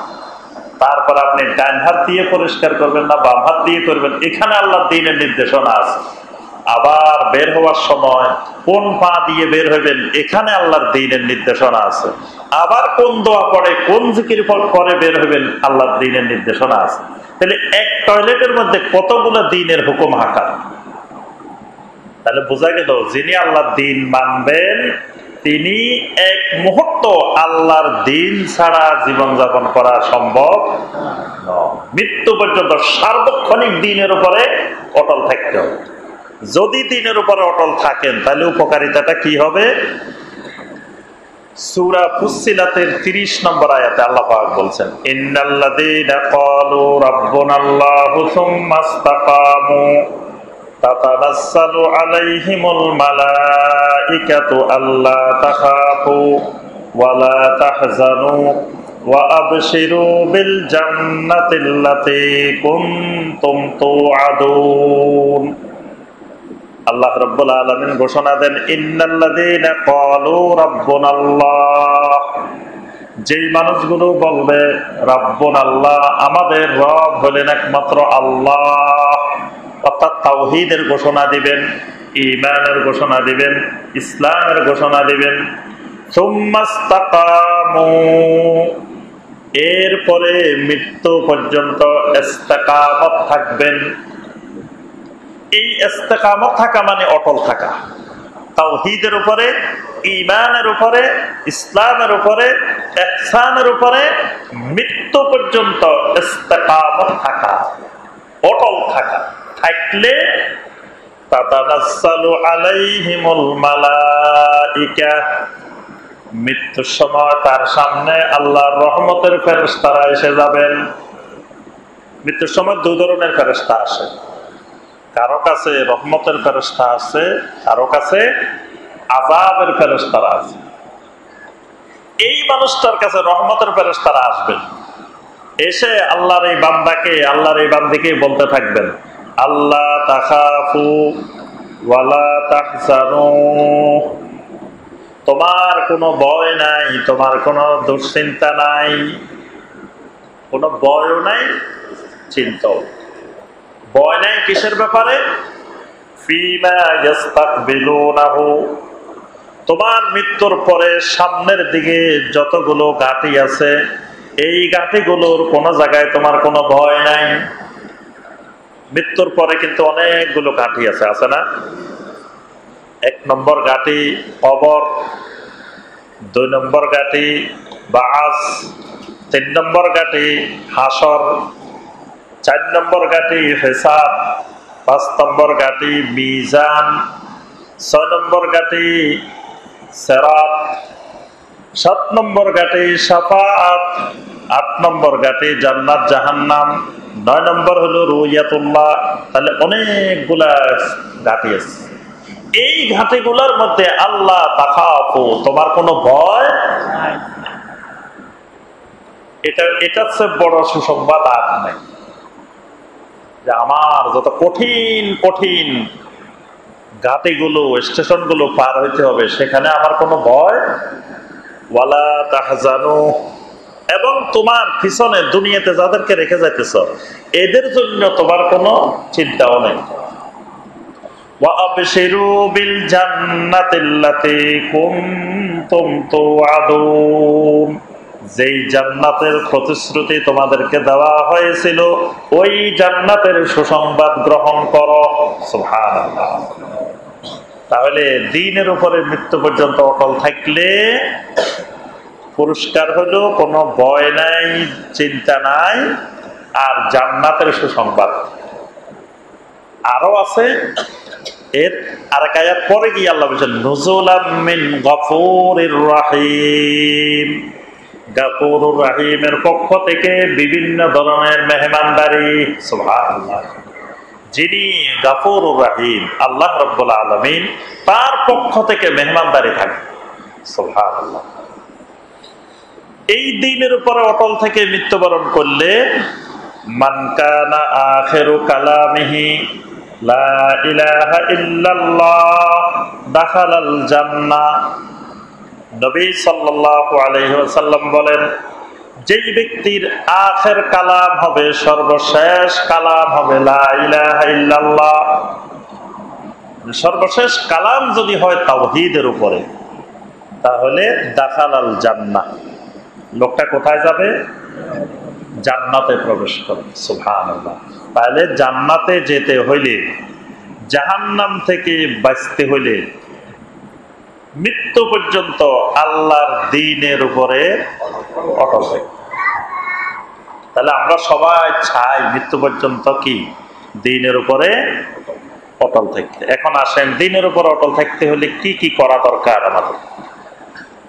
তারপর আপনি ডান হাত দিয়ে পরিষ্কার করবেন না বাম হাত দিয়ে করবেন, এখানে আল্লাহর দ্বীনের নির্দেশনা আছে। আবার বের হওয়ার সময় কোন পা দিয়ে বের হবেন, এখানে আল্লাহর দ্বীনের নির্দেশনা আছে। আবার কোন দোয়া পড়ে, কোন জিকির পরে বের হবেন, আল্লাহর দ্বীনের নির্দেশনা আছে। তাহলে এক টয়লেটের মধ্যে কতগুলো দ্বীনের হুকুম হাকাম। তাহলে বোঝা গেল যিনি আল্লাহর দ্বীন মানবেন তিনি এক মুহূর্ত আল্লাহর দ্বীন ছাড়া জীবনযাপন করা সম্ভব নয়। মৃত্যু পর্যন্ত সার্বক্ষণিক দ্বীনের উপরে অটল থাকতে হবে। যদি দ্বীনের উপরে অটল থাকেন তাহলে উপকারিতাটা কি হবে? সূরা ফুসসিলাতের 30 নম্বর আয়াতে আল্লাহ পাক বলছেন, ইন্নাল্লাযীনা ক্বালু রাব্বুনাল্লাহু সুম্মা ইসতাকামু তাতানাসসালু আলাইহিমুল মালাইকাতু আল্লা তাখাফু ওয়া লা তাহজানু ওয়া আবশিরু বিল জান্নাতিল্লাতী কুনতুম তুআদুন। আল্লাহ রাব্বুল আলামিন ঘোষণা দেন, ইন্নাল্লাযীনা ক্বালু রাব্বুনাল্লাহ, যেই মানুষগুলো বলবে রাব্বুনাল্লাহ, আমাদের রব হলেন একমাত্র আল্লাহ, অর্থাৎ তাওহীদের ঘোষণা দিবেন, ঈমানের ঘোষণা দিবেন, ইসলামের ঘোষণা দিবেন। সুম্মা ইসতাকামু, এরপরে মৃত্যু পর্যন্ত ইস্তেকামত থাকবেন। এই ইস্তেকামত থাকা মানে অটল থাকা, তাওহীদের উপরে ঈমানের উপরে, ইসলামের উপরে, ইহসানের উপরে মৃত্যু পর্যন্ত ইস্তেকামত থাকা, অটল থাকা। থাকলে তাতানাজ্জালু আলাইহিমুল মালাইকা, মৃত্যুর সময় তার সামনে আল্লাহর রহমতের ফেরেশতারা এসে যাবেন। মৃত্যুর সময় দুই ধরনের ফেরেশতা আসে, কারো কাছে রহমতের ফেরেশতা আছে, কারো কাছে আযাবের ফেরেশতারা আছে। এই মানুষটার কাছে রহমতের ফেরেশতারা আসবেন, এসে আল্লাহর এই বান্দাকে, আল্লাহর এই বান্দিকে বলতে থাকবেন, আল্লাহ তাখাফু ওয়ালা তাহজানু, তোমার কোনো ভয় নাই, তোমার কোনো দুশ্চিন্তা নাই, কোনো ভয়ও নাই, চিন্তাও। ভয় নাই কিসের ব্যাপারে? ফীমা ইস্তাকবিলুনাহু, তোমার মৃত্যুর পরে সামনের দিকে যতগুলো ঘাটি আছে, এই ঘাটিগুলোর কোন জায়গায় তোমার কোনো ভয় নাই। মৃত্যুর পরে কিন্তু অনেকগুলো ঘাটি আছে, আছে না? 1 নম্বর ঘাটি কবর, 2 নম্বর ঘাটি বাস, 3 নম্বর ঘাটি হাসর, 4 নম্বর ঘাটি হিসাব, 5 নম্বর ঘাটি মিজান, 6 নম্বর ঘাটি সিরাত, 7 নম্বর ঘাটি শাফাআত, 8 নম্বর ঘাটি জান্নাত জাহান্নাম, 9 নম্বর হলো রুইয়াতুল্লাহ। তাহলে অনেকগুলা ঘাটি আছে। এই ঘাটিগুলোর মধ্যে আল্লাহ তাখাফু, তোমার কোনো ভয় নাই। এটার চেয়ে বড় সুসংবাদ আর নাই, যে আমার যত কঠিন কঠিন ঘাটিগুলো, স্টেশনগুলো পার হইতে হবে, সেখানে আমার কোনো ভয়, ওয়ালা তাহজানু, এবং তোমার পিছনে দুনিয়াতে যাদেরকে রেখে যাইতেছ এদের জন্য তোমার কোনো চিন্তাও নেই। ওয়া আবশিরু বিল জান্নাতিল্লাতী কুনতুম তুআদুন, যেই জান্নাতের প্রতিশ্রুতি তোমাদেরকে দেওয়া হয়েছিল, ওই জান্নাতের সুসংবাদ গ্রহণ করো। সুবহানাল্লাহ। তাহলে দ্বীনের উপরে মৃত্যু পর্যন্ত অটল থাকলে পুরস্কার হলো কোনো ভয় নাই, চিন্তা নাই, আর জান্নাতের সুসংবাদ। আরো আছে, এর আরেক আয়াত পরে গিয়ে আল্লাহ বলেছেন নুজুলাম মিন গফুরির রহিম, গফুরুর রহিমের পক্ষ থেকে বিভিন্ন ধরনের মেহমানদারি। সুবহানাল্লাহ। যিনি গফুরুর রহিম, আল্লাহ রাব্বুল আলামিন, তার পক্ষ থেকে মেহমানদারি থাকবে। সুবহানাল্লাহ। এই দ্বীনের উপরে অটল থেকে মৃত্যুবরণ করলে মান কানা আখিরু কালামিহি লা ইলাহা ইল্লাল্লাহ দাখালাল জান্নাহ, নবী সাল্লাল্লাহু আলাইহি ওয়াসাল্লাম বলেন, যেই ব্যক্তির আখের কালাম হবে, সর্বশেষ কালাম হবে লা ইলাহা ইল্লাল্লাহ, সর্বশেষ কালাম যদি হয় তাওহীদের উপরে, তাহলে দাখালাল জান্নাহ, লোকটা কোথায় যাবে? জান্নাতে প্রবেশ করবে। সুবহানাল্লাহ। তাহলে জান্নাতে যেতে হইলে, জাহান্নাম থেকে বাঁচতে হইলে মৃত্যু পর্যন্ত আল্লাহর দ্বীনের উপরে অটল থাকবে। তাহলে আমরা সবাই চাই মৃত্যু পর্যন্ত কি দ্বীনের উপরে অটল থাকতে। এখন আসেন, দ্বীনের উপরে অটল থাকতে হলে কি কি করা দরকার আমাদের?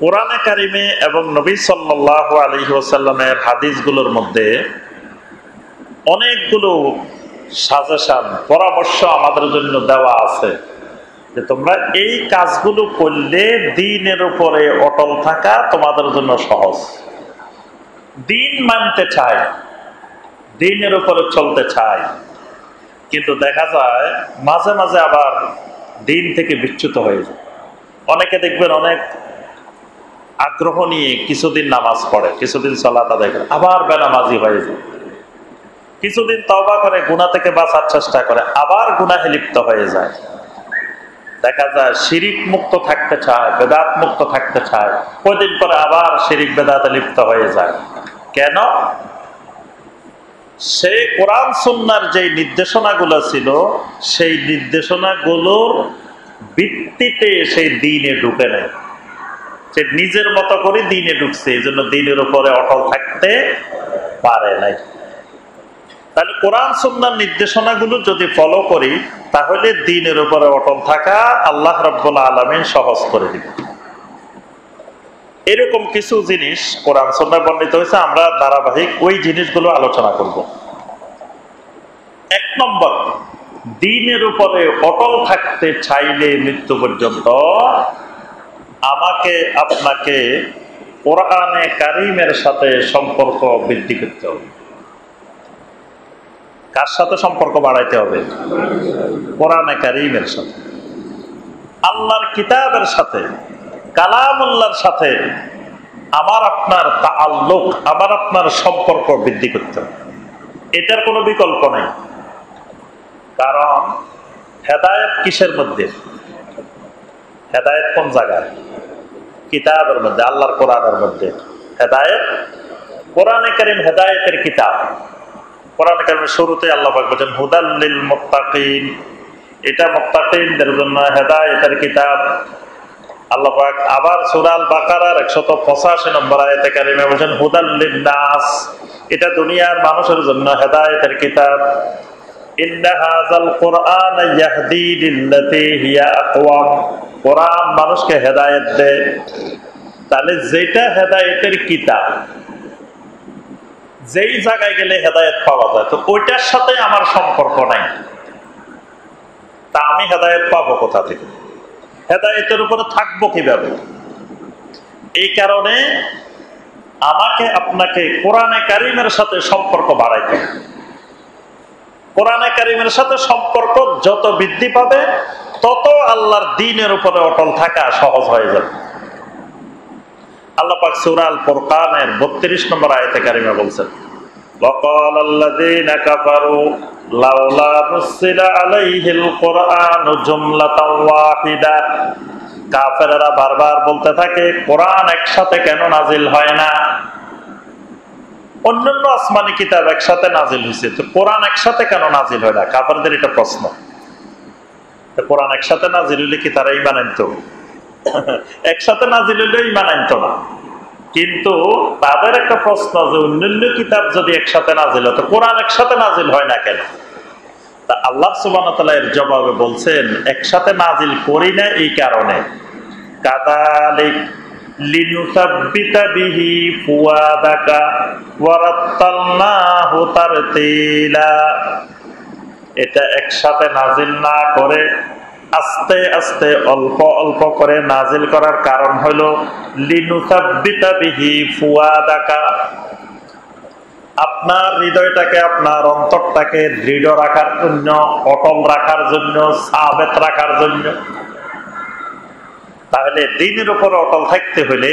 কোরআনে কারিমে এবং নবী সাল্লাল্লাহু আলাইহি ওয়াসাল্লামের হাদিসগুলোর মধ্যে অনেকগুলো সাজেশন, পরামর্শ আমাদের জন্য দেওয়া আছে, যে তোমরা এই কাজগুলো করলে দ্বীনের উপরে অটল থাকা তোমাদের জন্য সহজ। দ্বীন মানতে চাই, দ্বীনের উপরে চলতে চাই, কিন্তু দেখা যায় মাঝে মাঝে আবার দ্বীন থেকে বিচ্যুত হয়ে যায়। অনেকে দেখবেন অনেক আগ্রহ নিয়ে কিছুদিন নামাজ পড়ে, কিছুদিন সালাত আদায় করে, আবার বেনামাজি হয়ে যায়। কিছুদিন তওবা করে গুনাহ থেকে বাঁচার চেষ্টা করে, আবার গুনাহে লিপ্ত হয়ে যায়। দেখা যায় শিরিক মুক্ত থাকতে চায়, বেদাত মুক্ত থাকতে চায়, কয়দিন পরে আবার শিরিক বেদাতে লিপ্ত হয়ে যায়। কেন? সে কোরআন সুন্নাহর যে নির্দেশনাগুলো ছিল, সেই নির্দেশনাগুলোর ভিত্তিতে সেই দ্বীনে ঢুকে নেয়। সে নিজের মতো করে দিনে ঢুকছে, এই জন্য দিনের উপরে অটল থাকতে পারে নাই। তাহলে কোরআন সুন্নাহর নির্দেশনাগুলো যদি ফলো করি, তাহলে দিনের উপরে অটল থাকা আল্লাহ রাব্বুল আলামিন সহজ করে দিবে। এরকম কিছু জিনিস কোরআন সুন্নাহয় বর্ণিত হয়েছে, আমরা ধারাবাহিক ওই জিনিসগুলো আলোচনা করব। 1 নম্বর, দ্বীনের উপরে অটল থাকতে চাইলে মৃত্যু পর্যন্ত আমাকে আপনাকে কোরআনে কারীমের সাথে সম্পর্ক বৃদ্ধি করতে হবে। কার সাথে সম্পর্ক বাড়াইতে হবে? কোরআনে কারীমের সাথে, আল্লাহর কিতাবের সাথে, কালামুল্লাহর সাথে আমার আপনার তাআল্লুক, আমার আপনার সম্পর্ক বৃদ্ধি করতে হবে। এটার কোনো বিকল্প নেই। কারণ হেদায়েত কিসের মধ্যে? হেদায়েত কোন জায়গায়? কিতাবের মধ্যে, আল্লাহর কোরআনের মধ্যে হেদায়েত। কোরআনে কারীম হেদায়েতের কিতাব। কোরআনে কারীমের শুরুতে আল্লাহ পাক বলেন হুদাল লিল মুত্তাকিন, এটা মুত্তাকিনদের জন্য হেদায়েতের কিতাব। আল্লাহ পাক আবার সূরা আল বাকারার 185 নম্বর আয়াতে কারিমে বলেন হুদাল লিন নাস, এটা দুনিয়ার মানুষের জন্য হেদায়েতের কিতাব। ইন্না হাযাল কুরআন ইয়াহদি লিল্লাতী হিয়া আকওয়াম, কোরআন মানুষকে হেদায়েত দেয়। তাহলে যেটা হেদায়েতের কিতাব, যেই জায়গায় গেলে হেদায়েত পাওয়া যায়, তো ওইটার সাথে আমার সম্পর্ক নাই, তা আমি হেদায়েত পাবো কোথা থেকে? হেদায়েতের উপরে থাকবো কিভাবে? এই কারণে আমাকে আপনাকে কোরআনে কারীমের সাথে সম্পর্ক বাড়াইতে হবে। কোরআনে কারীমের সাথে সম্পর্ক যত বৃদ্ধি পাবে, তত আল্লাহর দ্বীনের উপরে অটল থাকা সহজ হয়ে যাবে। আল্লাহ পাক সূরা আল ফুরকানের 32 নম্বর আয়াতে কারিমা বলছেন ওয়াকাল আল্লাযীনা কাফারু লাউলা নুসিলা আলাইহিল কুরআনু জুমলাতান ওয়াহিদা, কাফেররা বারবার বলতে থাকে কোরআন একসাথে কেন নাজিল হয় না? অন্যান্য আসমানি কিতাব একসাথে নাজিল হয়েছে, তো কোরআন একসাথে কেন নাজিল হয় না? কাফেরদের এটা প্রশ্ন। কোরআন একসাথে নাজিল হইলে কি তারা ঈমান আনতো? একসাথে নাজিল হইলে ঈমান আনতো না। কিন্তু তাদের একটা প্রশ্ন যে অন্যান্য কিতাব যদি একসাথে নাজিল হয়, তো কোরআন একসাথে নাজিল হয় না কেন? তা আল্লাহ সুবহানাহু ওয়া তাআলা এর জবাবে বলছেন একসাথে নাজিল করি না এই কারণে, কাযালিক লিনুসাব্বিতা বিহি ফুয়াদাকা ওয়া রাত্তালনাহু তারতিলা, এটা একসাথে নাজিল না করে আস্তে আস্তে অল্প অল্প করে নাজিল করার কারণ হলো লিনুসাব্বিতা বিহি ফুয়াদাকা, আপনার হৃদয়টাকে, আপনার অন্তরটাকে দৃঢ় রাখার জন্য, অটল রাখার জন্য, সাবেত রাখার জন্য। তাহলে দ্বীনের উপর অটল থাকতে হলে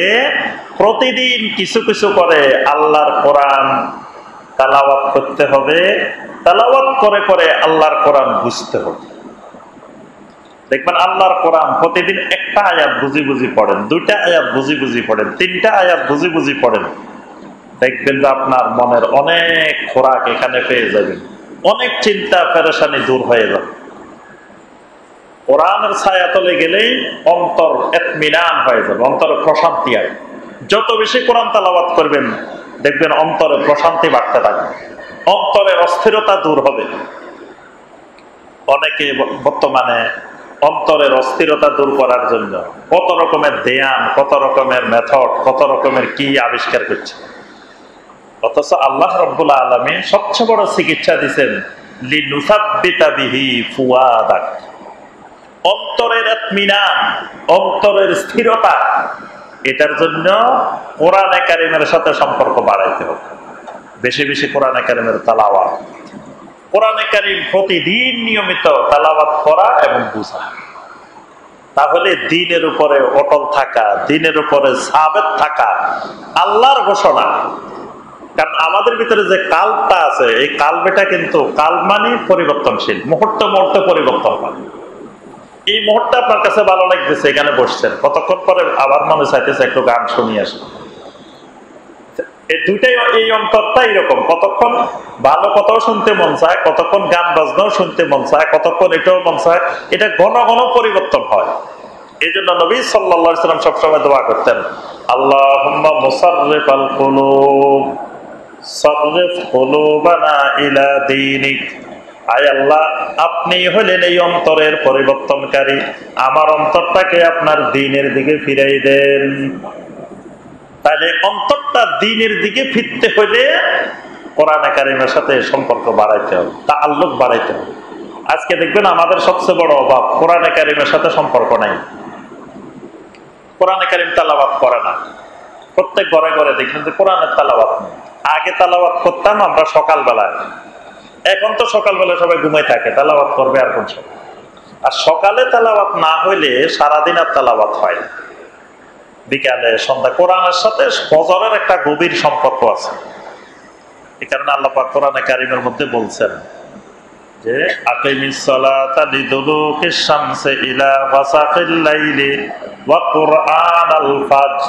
প্রতিদিন কিছু কিছু করে আল্লাহর কোরআন তেলাওয়াত করতে হবে। তেলাওয়াত করে করে আল্লাহর কোরআন বুঝতে হবে। দেখবেন আল্লাহর কোরআন প্রতিদিন একটা আয়াত বুঝি বুঝি পড়েন, 2টা আয়াত বুঝি বুঝি পড়েন, 3টা আয়াত বুঝি বুঝি পড়েন, দেখবেন যে আপনার মনের অনেক খোরাক এখানে পেয়ে যাবেন, অনেক চিন্তা পেরেশানি দূর হয়ে যাবে। কোরআনের ছায়াতলে গেলেই অন্তর ইতমিনান হয়ে যাবে, অন্তরে প্রশান্তি আসবে। যত বেশি কোরআন তেলাওয়াত করবেন দেখবেন অন্তরে প্রশান্তি বাড়তে থাকবে, অন্তরের অস্থিরতা দূর হবে। অনেকে বর্তমানে অন্তরের অস্থিরতা দূর করার জন্য কত রকমের ধ্যান, কত রকমের মেথড, কত রকমের কি আবিষ্কার করছে, অথচ আল্লাহ রাব্বুল আলামিন সবচেয়ে বড় চিকিৎসা দিয়েছেন লিনুসাব্বিতা বিহি ফুয়াদাক, অন্তরের ইতমিনান, অন্তরের স্থিরতা, এটার জন্য কোরআনে কারীমের সাথে সম্পর্ক বাড়াইতে হবে। বেশি বেশি কোরআনে কারীমের তেলাওয়াত, কোরআনে কারীম প্রতিদিন নিয়মিত তেলাওয়াত করা এবং বুঝা, তাহলে দ্বীনের উপরে অটল থাকা, দ্বীনের উপরে সাবেত থাকা আল্লাহর ঘোষণা। কারণ আমাদের ভিতরে যে কালটা আছে, এই কালবেটা কিন্তু কাল মানে পরিবর্তনশীল, মুহূর্ত মুহূর্তে পরিবর্তন হয়। এই মুহূর্তে আপনার কাছে ভালো লাগতেছে, এখানে বসছেন, কতক্ষণ পরে আবার মনে চাইতেছে একটু গান শুনিয়ে আসে। এই দুইটাই, এই অন্তরটা এরকম, কতক্ষণ ভালো কথাও শুনতে মন চায়, কতক্ষণ গান বাজনাও শুনতে মন চায়, কতক্ষণ এটাও মন চায়। এটা ঘন ঘন পরিবর্তন হয়। এই জন্য নবী সাল্লাল্লাহু আলাইহি ওয়াসাল্লাম সবসময় দোয়া করতেন, আল্লাহুম্মা মুসাররিফাল কুলুব সাররিফ কুলুবানা ইলা দীনিক। আয় আল্লাহ, আপনি হলেন এই অন্তরের পরিবর্তনকারী, আমার অন্তরটাকে আপনার দ্বীনের দিকে ফিরাই দেন। তাহলে অন্তরটা দ্বীনের দিকে ফিরতে হলে কোরআনে কারিমের সাথে সম্পর্ক বাড়াইতে হবে, তাআল্লুক বাড়াইতে হবে। আজকে দেখবেন আমাদের সবচেয়ে বড় অভাব, কোরআনে কারিমের সাথে সম্পর্ক নাই। কোরআনে কারিম তেলাওয়াত করে না। প্রত্যেক ঘরে ঘরে দেখবেন যে কোরআনের তেলাওয়াত নেই। আগে তেলাওয়াত করতাম আমরা সকালবেলায়, এখন তো সকালবেলায় সবাই ঘুমাই থাকে, তেলাওয়াত করবে আর কোন সময়? আর সকালে তেলাওয়াত না হইলে সারাদিন আর তেলাওয়াত হয়। বিকালে সন্ধ্যা কোরআনের সাথে ফজরের একটা গভীর সম্পর্ক আছে। এই কারণে আল্লাহ পাক কোরআনে কারিমের মধ্যে বলছেন যে আকিমিস সালাতা লিদুলুকিশ শামসি ইলা গাসাকিল লাইলি ওয়া কুরআনাল ফাজর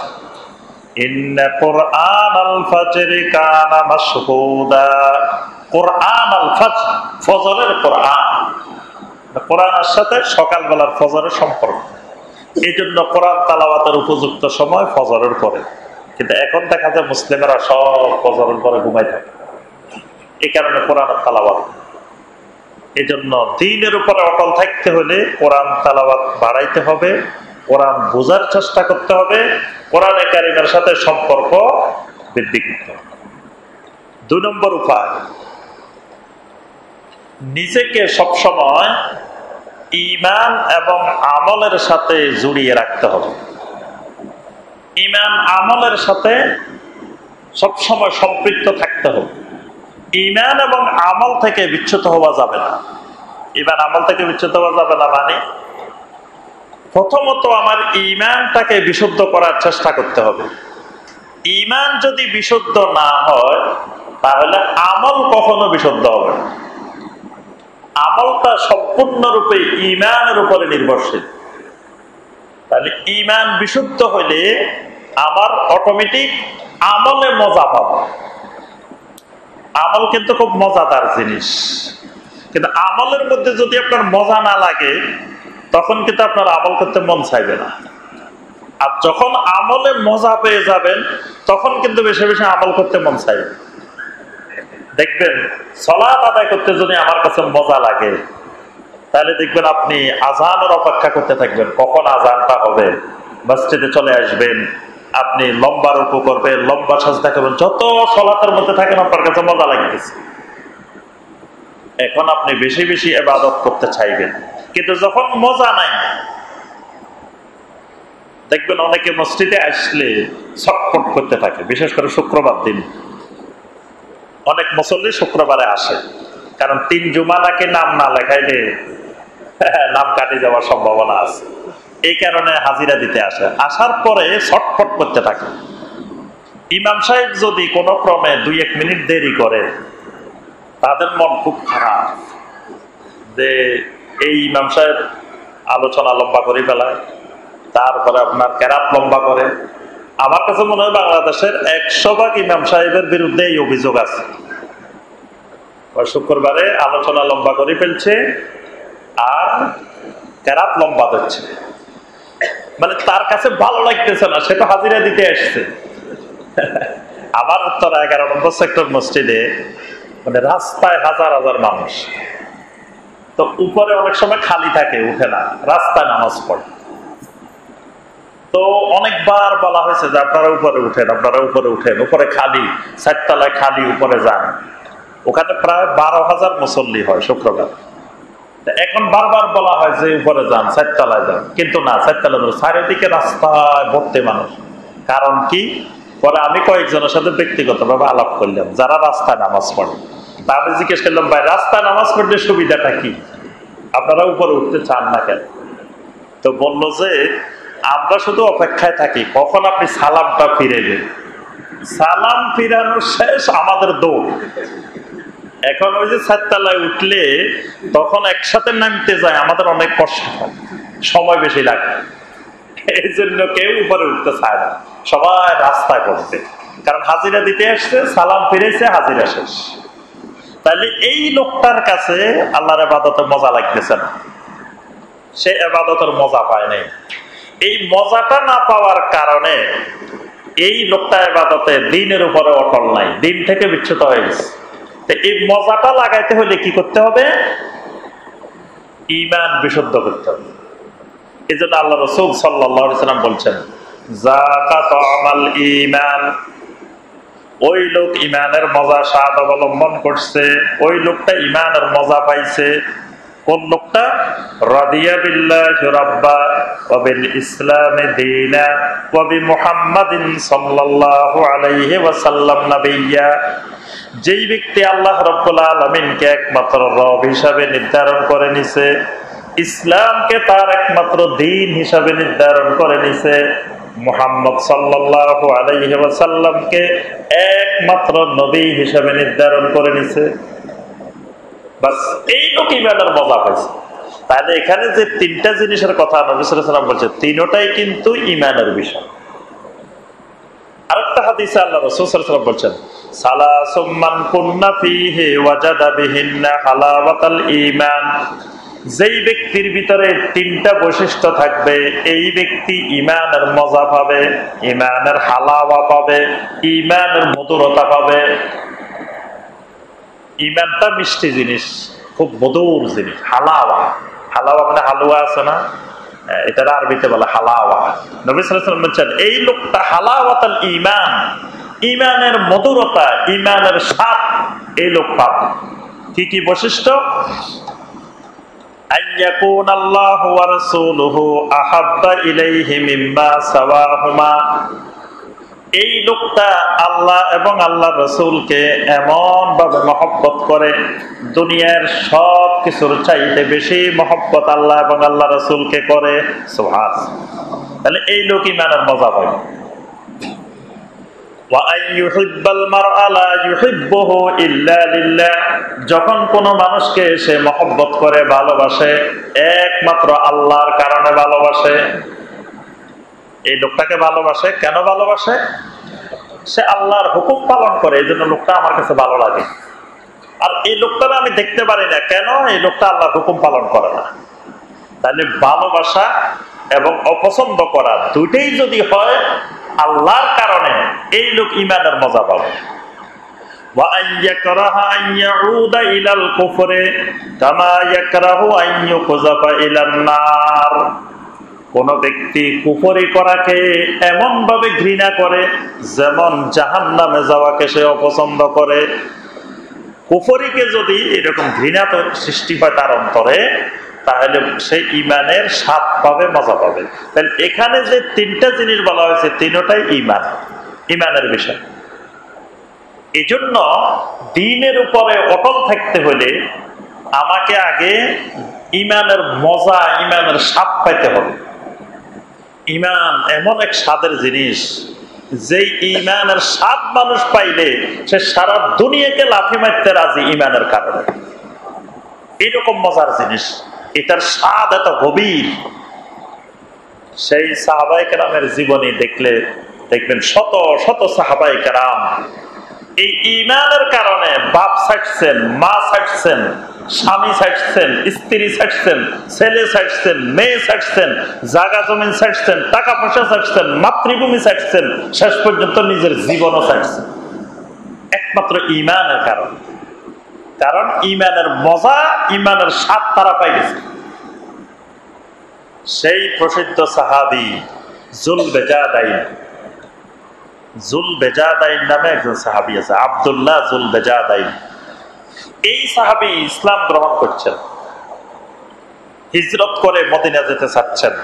ইন্না কুরআনাল ফাজরি কানা মাশহুদা। কুরআনাল ফাজর, ফজরের কোরআন, কোরআনের সাথে সকালবেলার ফজরের সম্পর্ক। এই জন্য কোরআন তেলাওয়াতের উপযুক্ত সময় ফজরের পরে। কিন্তু এখন দেখা যায় মুসলিমেরা সব ফজরের পরে ঘুমাই থাকে, এই কারণে কোরআনের তেলাওয়াত। এই জন্য দ্বীনের উপরে অটল থাকতে হলে কোরআন তেলাওয়াত বাড়াইতে হবে, কোরআন বোঝার চেষ্টা করতে হবে, কোরআনে কারিমের সাথে সম্পর্ক বৃদ্ধি করতে হবে। 2 নম্বর উপায়, নিজেকে সবসময় ঈমান এবং আমলের সাথে জড়িয়ে রাখতে হবে। ঈমান আমলের সাথে সবসময় সম্পৃক্ত থাকতে হবে। ঈমান এবং আমল থেকে বিচ্যুত হওয়া যাবে না। ঈমান আমল থেকে বিচ্যুত হওয়া যাবে না মানে প্রথমত আমার ঈমানটাকে বিশুদ্ধ করার চেষ্টা করতে হবে। ঈমান যদি বিশুদ্ধ না হয় তাহলে আমল কখনো বিশুদ্ধ হবে না। আমলটা সম্পূর্ণরূপে ঈমানের উপরে নির্ভরশীল। তাহলে ঈমান বিশুদ্ধ হলে আমার অটোমেটিক আমলে মজা পাবো। আমল কিন্তু খুব মজাদার জিনিস, কিন্তু আমলের মধ্যে যদি আপনার মজা না লাগে তখন কিন্তু আপনার আমল করতে মন চাইবে না। আর যখন আমলে মজা পেয়ে যাবেন তখন কিন্তু বেশি বেশি আমল করতে মন চাইবে। দেখবেন সালাত আদায় করতে যদি আমার কাছে মজা লাগে তাহলে দেখবেন আপনি আজানের অপেক্ষা করতে থাকবেন, কখন আজানটা হবে, মসজিদে চলে আসবেন, আপনি লম্বা রুকু করবেন, লম্বা সাজদা করবেন, যত সালাতের মধ্যে থাকেন আপনার কাছে মজা লাগতেছে, এখন আপনি বেশি বেশি ইবাদত করতে চাইবেন। কিন্তু যখন মজা নাই, দেখবেন অনেকে মসজিদে আসলে ছটফট করতে থাকে, বিশেষ করে শুক্রবার দিন। অনেক মুসল্লি শুক্রবারে আসে, কারণ 3 জুমা নাকি নাম না লেখাইলে নাম কাটে যাওয়ার সম্ভাবনা আছে, এই কারণে হাজিরা দিতে আসে। আসার পরে ছটফট করতে থাকে। ইমাম সাহেব যদি কোনো ক্রমে 2-1 মিনিট দেরি করে তাদের মন খুব খারাপ যে এই ইমাম সাহেব আলোচনা লম্বা করে ফেলায়, তারপরে আপনার কেরাত লম্বা করে। আমার কাছে মনে হয় বাংলাদেশের 100% ইমাম সাহেবের বিরুদ্ধে এই অভিযোগ আছে। শুক্রবারে আলোচনা লম্বা করে ফেলছে আর কেরাত লম্বা দিচ্ছে, মানে তার কাছে ভালো লাগতেছে না, সে তো হাজিরা দিতে আসছে। আমার উত্তরা 11 নম্বর সেক্টর মসজিদে মানে রাস্তায় হাজার হাজার মানুষ, তো উপরে অনেক সময় খালি থাকে, উঠে না, রাস্তায় নামাজ পড়ে। তো অনেকবার বলা হয়েছে যে আপনারা উপরে উঠেন, আপনারা উপরে উঠেন, উপরে খালি, 4 তলায় খালি, উপরে যান। ওখানে প্রায় 12,000 মুসল্লি হয় শুক্রবার। এখন বারবার বলা হয় যে উপরে যান, 4 তলায় যান, কিন্তু না, 4 তলায় চারিদিকে রাস্তায় ভর্তি মানুষ। কারণ কি? পরে আমি কয়েকজনের সাথে ব্যক্তিগতভাবে আলাপ করলাম যারা রাস্তায় নামাজ পড়ে। তা আমি জিজ্ঞেস করলাম, ভাই রাস্তায় নামাজ পড়লে সুবিধাটা কি, আপনারা উপরে উঠতে চান না কেন? তো বললো যে আমরা শুধু অপেক্ষায় থাকি কখন আপনি সালামটা ফিরাইবেন। সালাম ফিরানোর শেষ আমাদের দৌড়। এখন ওই যে 4 তলায় উঠলে তখন একসাথে নামতে যায়, আমাদের অনেক কষ্ট হয়, সময় বেশি লাগে, এই জন্য কেউ উপরে উঠতে চায় না, সবাই রাস্তায় পড়ছে, কারণ হাজিরা দিতে আসছে, সালাম ফিরেছে, হাজিরা শেষ। তাহলে এই লোকটার কাছে আল্লাহর ইবাদতের মজা লাগতেছে না, সে ইবাদতের মজা পায় নাই। এই মজাটা না পাওয়ার কারণে এই লোকটা ইবাদতে দ্বীনের উপরে অটল নাই, দ্বীন থেকে বিচ্যুত হয়ে গেছে। এই মজাটা লাগাইতে হলে কি করতে হবে? ঈমান বিশুদ্ধ করতে হবে। এই জন্য আল্লাহ রাসূল সাল্লাল্লাহু আলাইহি ওয়াসাল্লাম বলছেন, যাকা তা'মাল ঈমান, ওই লোক ঈমানের মজা স্বাদ অবলম্বন করছে, ওই লোকটা ঈমানের মজা পাইছে। কোন লোকটা? রাদিয়া বিল্লাহি রাব্বা ওয়া বিল ইসলামি দীনা ওয়া বিমুহাম্মাদিন সাল্লাল্লাহু আলাইহি ওয়াসাল্লাম নাবিয়্যা। যেই ব্যক্তি আল্লাহ রাব্বুল আলামিনকে একমাত্র রব হিসাবে নির্ধারণ করে নিছে, ইসলামকে তার একমাত্র দ্বীন হিসাবে নির্ধারণ করে নিছে, মুহাম্মদ সাল্লাল্লাহু আলাইহি ওয়াসাল্লামকে একমাত্র নবী হিসাবে নির্ধারণ করে নিছে, বাস এই লোক ঈমানের মজা পাইছে। তাহলে এখানে যে তিনটা জিনিসের কথা নবী সাল্লাল্লাহু আলাইহি ওয়াসাল্লাম বলছে, তিনটাই কিন্তু ঈমানের বিষয়। আরেকটা হাদিসে আল্লাহ রাসূল সাল্লাল্লাহু আলাইহি ওয়াসাল্লাম বলছেন, সালাসুম মান কুন্না ফীহি ওয়াজাদা বিহিন্না হালাওয়াতাল ঈমান। যেই ব্যক্তির ভিতরে তিনটা বৈশিষ্ট্য থাকবে, এই ব্যক্তি ঈমানের মজা পাবে, ঈমানের হালাওয়া পাবে, ঈমানের মধুরতা পাবে। ঈমানটা মিষ্টি জিনিস, খুব মধুর জিনিস। হালাওয়া, হালাওয়া মানে হালুয়া আছে না, এটা আরবিতে বলে হালাওয়া। নবী সাল্লাল্লাহু আলাইহি ওয়াসাল্লাম বলেন এই লোকটা হালাওয়াতাল ঈমান, ঈমানের মধুরতা, ঈমানের স্বাদ এই লোক পাবে। কি কি বৈশিষ্ট্য? আইয়াকুনাল্লাহু ওয়া রাসূলুহু আহাব্বা ইলাইহি মিম্মা সাওয়াহুমা। এই লোকটা আল্লাহ এবং আল্লাহর রাসূলকে এমন ভাবে মহব্বত করে, দুনিয়ার সব কিছুর চাইতে বেশি মহব্বত আল্লাহ এবং আল্লাহ রাসূলকে করে। সুবহানাল্লাহ। তাহলে এই লোক ঈমানের মজা পায়। ওয়া আইয়ুহিব্বাল মারআ লা ইউহিব্বুহু ইল্লা লিল্লাহ। যখন কোনো মানুষকে সে মহব্বত করে, ভালোবাসে, একমাত্র আল্লাহর কারণে ভালোবাসে। এই লোকটাকে ভালোবাসে কেন? ভালোবাসে সে আল্লাহর হুকুম পালন করে, এই জন্য লোকটা আমার কাছে ভালো লাগে। আর এই লোকটাকে আমি দেখতে পারি না কেন? এই লোকটা আল্লাহর হুকুম পালন করে না। তাহলে ভালোবাসা এবং অপছন্দ করা দুইটাই যদি হয় আল্লাহর কারণে, এই লোক ঈমানের মজা পাবে। ওয়া আইয়াকরাহা আইয়াউদা ইলাল কুফরি কামা ইয়াকরাহু আইয়ুকযাফা ইলান নার। কোন ব্যক্তি কুফরি করাকে এমন ভাবে ঘৃণা করে যেমন জাহান্নামে যাওয়াকে সে অপছন্দ করে। কুফরিকে যদি এরকম ঘৃণা তো সৃষ্টি হয় তার অন্তরে, তাহলে সে ঈমানের স্বাদ পাবে, মজা পাবে। তাহলে এখানে যে তিনটা জিনিস বলা হয়েছে, তিনটাই ঈমান, ঈমানের বিষয়। এই জন্য দ্বীনের উপরে অটল থাকতে হলে আমাকে আগে ঈমানের মজা, ঈমানের স্বাদ পাইতে হবে। ঈমান এমন এক স্বাদের জিনিস, যে ঈমানের স্বাদ মানুষ পাইলে সে সারা দুনিয়াকে লাথি মারতে রাজি ঈমানের কারণে। এরকম মজার জিনিস, এটার স্বাদ এত গভীর। সেই সাহাবায়ে কেরামের জীবনী দেখলে দেখবেন শত শত সাহাবায়ে কেরাম এই ঈমানের কারণে বাপ ছাড়ছেন, মা ছাড়ছেন, স্বামী ছাড়ছেন, স্ত্রী ছাড়ছেন, ছেলে ছাড়ছেন, মেয়ে ছাড়ছেন, জায়গা জমিন ছাড়ছেন, টাকা পয়সা ছাড়ছেন, মাতৃভূমি ছাড়ছেন, শেষ পর্যন্ত নিজের জীবনও ছাড়ছেন, একমাত্র ঈমানের কারণ। কারণ ঈমানের মজা, ঈমানের স্বাদ তারা পাই গেছে। সেই প্রসিদ্ধ সাহাবী যুলবেজাদাইন, যুলবেজাদাইন নামে একজন সাহাবী আছে, আব্দুল্লাহ যুলবেজাদাইন। এই সাহাবী ইসলাম গ্রহণ করছেন, হিজরত করে মদিনা যেতে চাচ্ছেন।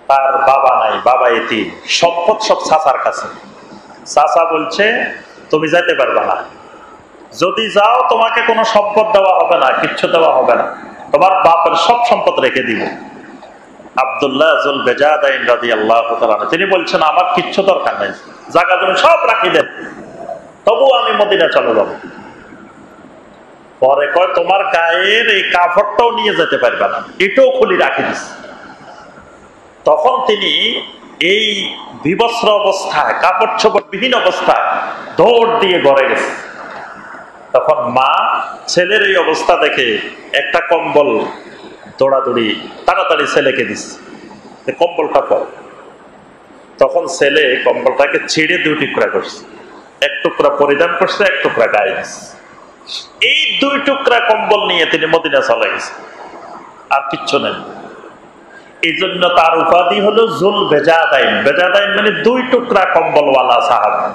তার বাবা নাই, বাবা এতিম, সম্পদ সব চাচার কাছে। চাচা বলছে তুমি যাইতে পারবে না, যদি যাও তোমাকে কোনো সম্পদ দেওয়া হবে না, কিচ্ছু দেওয়া হবে না, তোমার বাপের সব সম্পদ রেখে দিব। আব্দুল্লাহ যুলবেজাদাইন রাদিয়াল্লাহু তাআলা তিনি বলছেন আমার কিচ্ছু দরকার নাই, জায়গা জমি সব রাখি দেন, তবু আমি মদিনা চলে যাব। পরে কয় তোমার গায়ের এই কাপড়টাও নিয়ে যেতে পারবে না, এটাও খুলি রাখি দিস। তখন তিনি এই বিবস্ত্র অবস্থায়, কাপড় ছোপড় বিহীন অবস্থায় দৌড় দিয়ে ঘরে গেছে। তখন মা ছেলের এই অবস্থা দেখে একটা কম্বল দৌড়াদৌড়ি তাড়াতাড়ি ছেলেকে দিচ্ছে। কম্বলটা পর। তখন ছেলে কম্বলটাকে ছিঁড়ে 2 টুকরা করছে, 1 টুকরা পরিধান করছে, 1 টুকরা গায়ে দিচ্ছে। এই 2 টুকরা কম্বল নিয়ে তিনি মদিনা চলে গেছে, আর কিচ্ছু নেই। এই জন্য তার উপাধি হলো জুল বেজাদাইন। বেজাদাইন মানে 2 টুকরা কম্বলওয়ালা সাহাবী।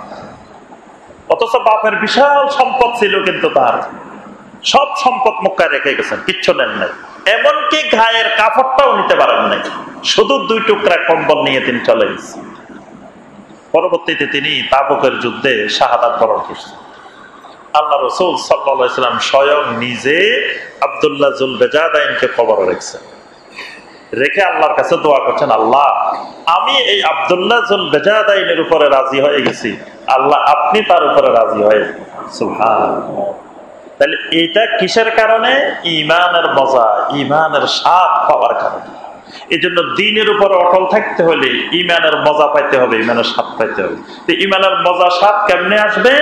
অথচ বাপের বিশাল সম্পদ ছিল, কিন্তু তার সব সম্পদ মক্কায় রেখে গেছেন, কিচ্ছু নেন নাই। এমনকি গায়ের কাপড়টাও নিতে পারেন নাই, শুধু 2 টুকরা কম্বল নিয়ে তিনি চলে গেছেন। পরবর্তীতে তিনি তাবুকের যুদ্ধে শাহাদাত বরণ করছেন। আল্লাহ রাসূল সাল্লাল্লাহু আলাইহি ওয়াসাল্লাম স্বয়ং নিজে আব্দুল্লাহ জুল বেজাদাইনকে কবরে রেখেছেন। রেখে আল্লাহর কাছে দোয়া করছেন, আল্লাহ আমি এই আব্দুল্লাহ জুল বেজাদাইনের উপরে রাজি হয়ে গেছি, আল্লাহ আপনি তার উপরে রাজি হয়ে। সুবহানাল্লাহ। তাহলে এটা কিসের কারণে? ঈমানের মজা, ঈমানের স্বাদ পাওয়ার কারণে। এই জন্য দ্বীনের উপরে অটল থাকতে হলে ঈমানের মজা পাইতে হবে, ঈমানের স্বাদ পাইতে হবে। তো ঈমানের মজা স্বাদ কেমনে আসবে?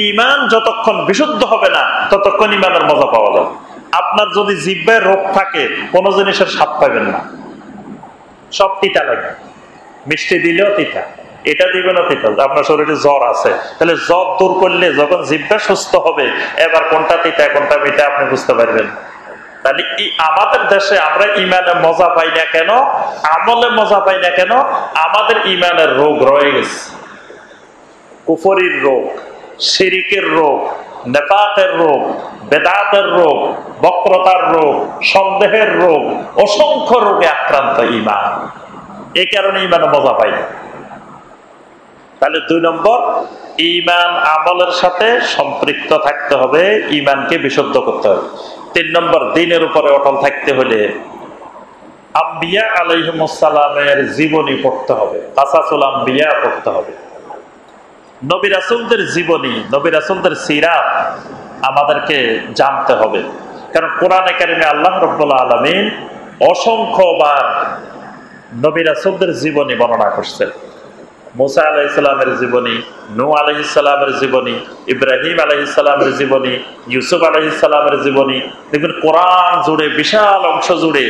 ঈমান যতক্ষণ বিশুদ্ধ হবে না ততক্ষণ ঈমানের মজা পাওয়া যাবে। আপনার যদি জিহ্বায় রোগ থাকে, কোন জিনিসের স্বাদ পাবেন না, সব তিতা লাগবে। মিষ্টি দিলেও তিতা, এটা দিবে না তিতা। আপনার শরীরে জ্বর আছে, তাহলে জ্বর দূর করলে যখন জিহ্বা সুস্থ হবে, এবার কোনটা তিতা কোনটা মিঠা আপনি বুঝতে পারবেন। তাহলে আমাদের দেশে আমরা ঈমানে মজা পাই না কেন, আমলে মজা পাই না কেন? আমাদের ঈমানের রোগ রয়ে গেছে। কুফরির রোগ, শিরিকের রোগ, নেফাকের রোগ, বেদাতের রোগ, বক্রতার রোগ, সন্দেহের রোগ, অসংখ্য রোগে আক্রান্ত ঈমান। এই কারণে ঈমানে মজা পাই না। তাহলে 2 নম্বর, ঈমান আমলের সাথে সম্পৃক্ত থাকতে হবে, ঈমানকে বিশুদ্ধ করতে হবে। 3 নম্বর, দ্বীনের উপরে অটল থাকতে হলে আম্বিয়া আলাইহিমুস সালামের জীবনী পড়তে হবে, কাসাসুল আম্বিয়া পড়তে হবে। নবী রাসূলদের জীবনী, নবী রাসূলদের সিরাত আমাদেরকে জানতে হবে। কারণ কোরআনে কারিমে আল্লাহ রাব্বুল আলামিন অসংখ্যবার নবী রাসূলদের জীবনী বর্ণনা করছেন। মুসা আলাইহিস সালামের জীবনী, নূহ আলাইহিস সালামের জীবনী, ইব্রাহিম আলাইহিস সালামের জীবনী, ইউসুফ আলাইহিস সালামের জীবনী। দেখবেন কোরআন জুড়ে, বিশাল অংশ জুড়ে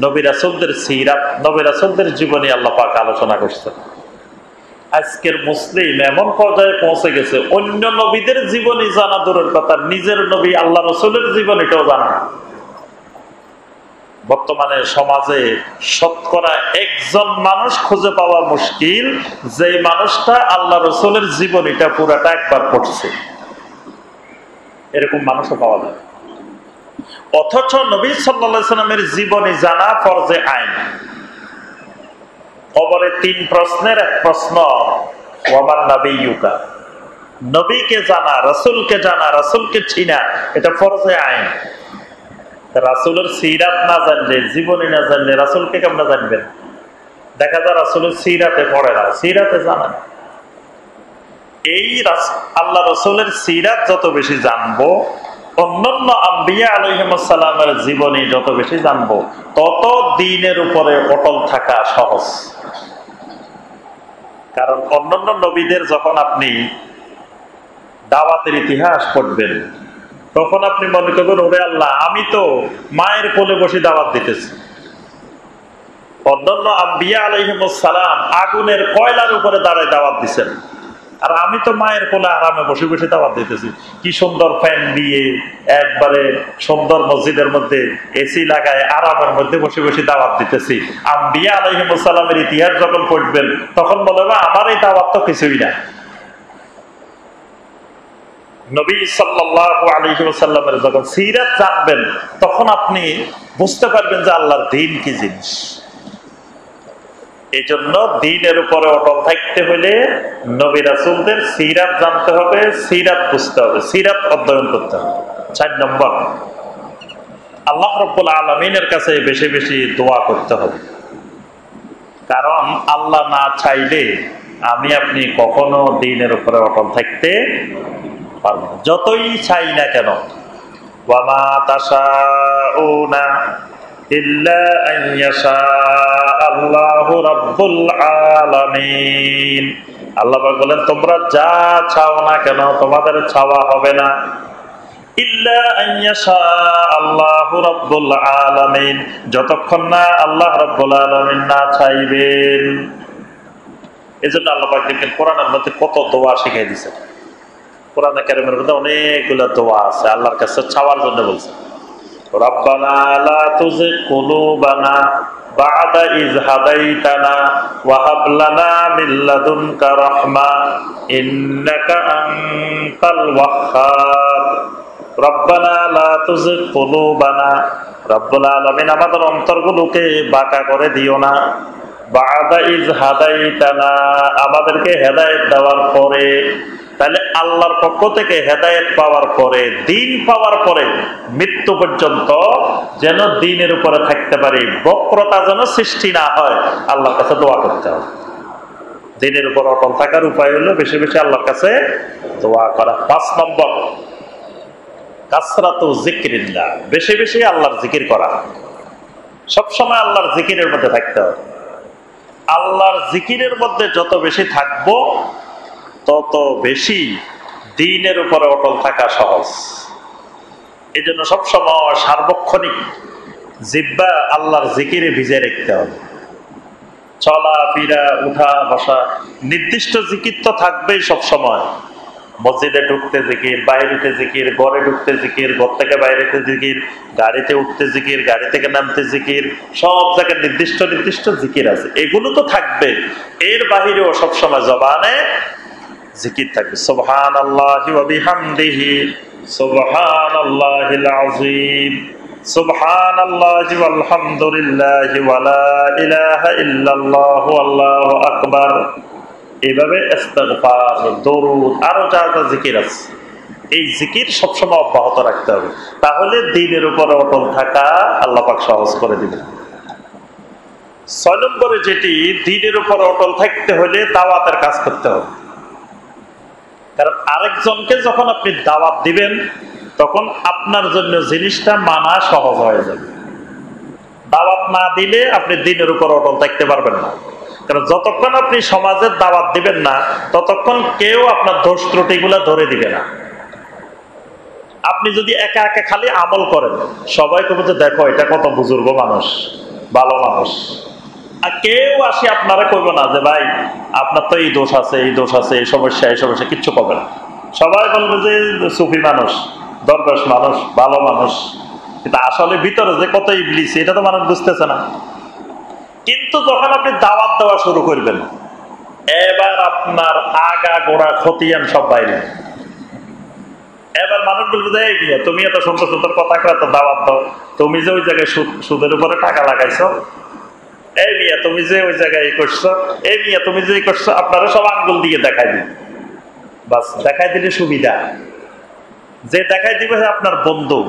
নবী রাসূলদের সিরাত, নবী রাসূলদের জীবনী আল্লাহ পাক আলোচনা করছেন। আজকের মুসলিম এমন পর্যায়ে পৌঁছে গেছে, অন্য নবীদের জীবনী জানা দূরের কথা, নিজের নবী আল্লাহ রাসূলের জীবনীটাও জানা না। বর্তমানে সমাজে শতকরা 1জন মানুষ খুঁজে পাওয়া মুশকিল, যে মানুষটা আল্লাহ রাসূলের জীবনীটা পুরাটা একবার পড়ছে। এরকম মানুষও পাওয়া যায়। অথচ নবী সাল্লাল্লাহু আলাইহি ওয়াসাল্লামের জীবনী জানা ফরজে আইন। কবরে 3 প্রশ্নের 1 প্রশ্ন, ওয়ামান নাবিয়্যুকা, নবীকে জানা, রাসূলকে জানা, রাসূলকে চিনা, এটা ফরজে আইন। রাসূলের সিরাত না জানলে, জীবনী না জানলে রাসূলকে কেমনে জানবেন? দেখা যায় রাসূলের সিরাতে পড়ে না, সিরাতে জানা না। এই আল্লাহ রাসূলের সিরাত যত বেশি জানবো, অন্যান্য আম্বিয়া আলাইহিমুস সালামের জীবনী যত বেশি জানবো, তত দ্বীনের উপরে অটল থাকা সহজ। কারণ অন্যান্য নবীদের যখন আপনি দাওয়াতের ইতিহাস পড়বেন, তখন আপনি মনে করবেন, ওরে আল্লাহ, আমি তো মায়ের কোলে বসে দাওয়াত দিতেছি। অন্যান্য আম্বিয়া আলাইহিমুস সালাম আগুনের কয়লার উপরে দাঁড়ায় দাওয়াত দিচ্ছেন, আর আমি তো মায়ের কোলে আরামে বসে বসে দাওয়াত দিতেছি। কি সুন্দর ফ্যান দিয়ে, একবারে সুন্দর মসজিদের মধ্যে এসি লাগায় আরামের মধ্যে বসে বসে দাওয়াত দিতেছি। আম্বিয়া আলাইহিমুস সালামের ইতিহাস যখন পড়বেন, তখন বলবে আমার এই দাওয়াত তো কিছুই না। নবী সাল্লাল্লাহু আলাইহি ওয়াসাল্লামের যখন সিরাত জানবেন, তখন আপনি বুঝতে পারবেন যে আল্লাহর দ্বীন কি জিনিস। এই জন্য দ্বীনের উপরে অটল থাকতে হলে নবী রাসূলদের সিরাত জানতে হবে, সিরাত বুঝতে হবে, সিরাত অধ্যয়ন করতে হবে। 4 নম্বর, আল্লাহ রাব্বুল আলামিনের কাছে বেশি বেশি দোয়া করতে হবে। কারণ আল্লাহ না চাইলে আমি আপনি কখনো দ্বীনের উপরে অটল থাকতে পারবো না, যতই চাই না কেন। ওয়ামা তাশাউনা ইল্লা আন ইয়াশা আল্লাহু রাব্বুল আলামিন। আল্লাহ বলেন, তোমরা যা চাও না কেন তোমাদের চাওয়া হবে না, ইল্লা আইয়াশা আল্লাহু রাব্বুল আলামিন, যতক্ষণ না আল্লাহ রাব্বুল আলামিন না চাইবেন। এজন্য আল্লাহ পাক দেখেন কোরআনের মধ্যে কত দোয়া শিখিয়ে দিয়েছেন। কোরআনে কারীমের মধ্যে অনেকগুলো দোয়া আছে আল্লাহর কাছে চাওয়ার জন্য বলছে। রব্বানা লা তুযিগ কুলুবানা বা'দা ইয হাদাইতানা ওয়া হাব লানা মিন লাদুনকা রাহমা ইন্নাকা আনতাল ওয়াহ্হাব। রব্বানা লা তুযিগ কুলুবানা, রব্বুল আলামিন আমাদের অন্তরগুলোকে বাঁকা করে দিও না। বা'দা ইয হাদাইতানা, আমাদেরকে হেদায়েত দেওয়ার পরে। তাহলে আল্লাহর পক্ষ থেকে হেদায়েত পাওয়ার পরে, দিন পাওয়ার পরে মৃত্যু পর্যন্ত যেন দিনের উপরে থাকতে পারি, বক্রতা যেন সৃষ্টি না হয়, আল্লাহর কাছে দোয়া করতে হবে। দিনের উপর অটল থাকার উপায় হলো বেশি বেশি আল্লাহর কাছে দোয়া করা। 5 নম্বর কাসরাতু যিকরিল্লাহ, বেশি বেশি আল্লাহর জিকির করা। সবসময় আল্লাহর জিকিরের মধ্যে থাকতে হবে। আল্লাহর জিকিরের মধ্যে যত বেশি থাকবো তত বেশি দ্বীনের উপরে অটল থাকা সহজ। এই জন্য সবসময় সার্বক্ষণিক জিহ্বা আল্লাহর জিকিরে ভিজে রাখতে হবে। চলা ফিরা উঠা বসা নির্দিষ্ট জিকির তো থাকবেই সবসময়। মসজিদে ঢুকতে জিকির, বাইরেতে জিকির, ঘরে ঢুকতে জিকির, ঘর থেকে বাইরেতে জিকির, গাড়িতে উঠতে জিকির, গাড়ি থেকে নামতে জিকির, সব জায়গায় নির্দিষ্ট নির্দিষ্ট জিকির আছে, এগুলো তো থাকবে। এর বাহিরেও সবসময় জবানে জিকির থাকবে। সুবহানাল্লাহি ওয়া বিহামদিহি সুবহানাল্লাহিল আযীম, সুবহানাল্লাহি ওয়াল হামদুলিল্লাহি ওয়া লা ইলাহা ইল্লাল্লাহু আল্লাহু আকবার। এইভাবে ইস্তিগফার, দরুদ, আরো যা যা জিকির আছে, এই জিকির সবসময় অব্যাহত রাখতে হবে। তাহলে দ্বীনের উপরে অটল থাকা আল্লাহ পাক সহজ করে দিবেন। 6 নম্বরে যেটি, দ্বীনের উপর অটল থাকতে হলে দাওয়াতের কাজ করতে হবে। কারণ আরেকজনকে যখন আপনি দাওয়াত দিবেন তখন আপনার জন্য জিনিসটা মানা সহজ হয়ে যাবে। দাওয়াত না দিলে আপনি দ্বীনের উপর অটল থাকতে পারবেন না। কারণ যতক্ষণ আপনি সমাজের দাওয়াত দিবেন না ততক্ষণ কেউ আপনার দোষ ত্রুটিগুলো ধরে দিবে না। আপনি যদি একা একা খালি আমল করেন, সবাইকে বলতে দেখো এটা কত বুজুর্গ মানুষ, ভালো মানুষ, আর কেউ আসি আপনারা কইব না যে ভাই আপনার তো এই দোষ আছে, এই দোষ আছে, এই সমস্যা, কিচ্ছু করবে না। সবাই বলবে যে সুফি মানুষ, দরবেশ মানুষ, ভালো মানুষ, কিন্তু আসলে ভিতরে যে কত ইবলিস এটা তো মানুষ বুঝতেছে না। কিন্তু যখন আপনি দাওয়াত দেওয়া শুরু করবেন, এবার আপনার আগা গোড়া খতিয়ান সব বাইরে। এবার মানুষ বলবে যে এই বিয়ে তুমি এত সুন্দর সুন্দর কথা করে এত দাওয়াত দাও, তুমি যে ওই জায়গায় সুদের উপরে টাকা লাগাইছো, এই মিয়া তুমি যে ওই জায়গায় করছো, এই মিয়া তুমি যে করছো, আপনারা সব আঙ্গুল দিয়ে দেখাই দিন। বাস দেখাই দিলে সুবিধা। যে দেখাই দিবে আপনার বন্ধু,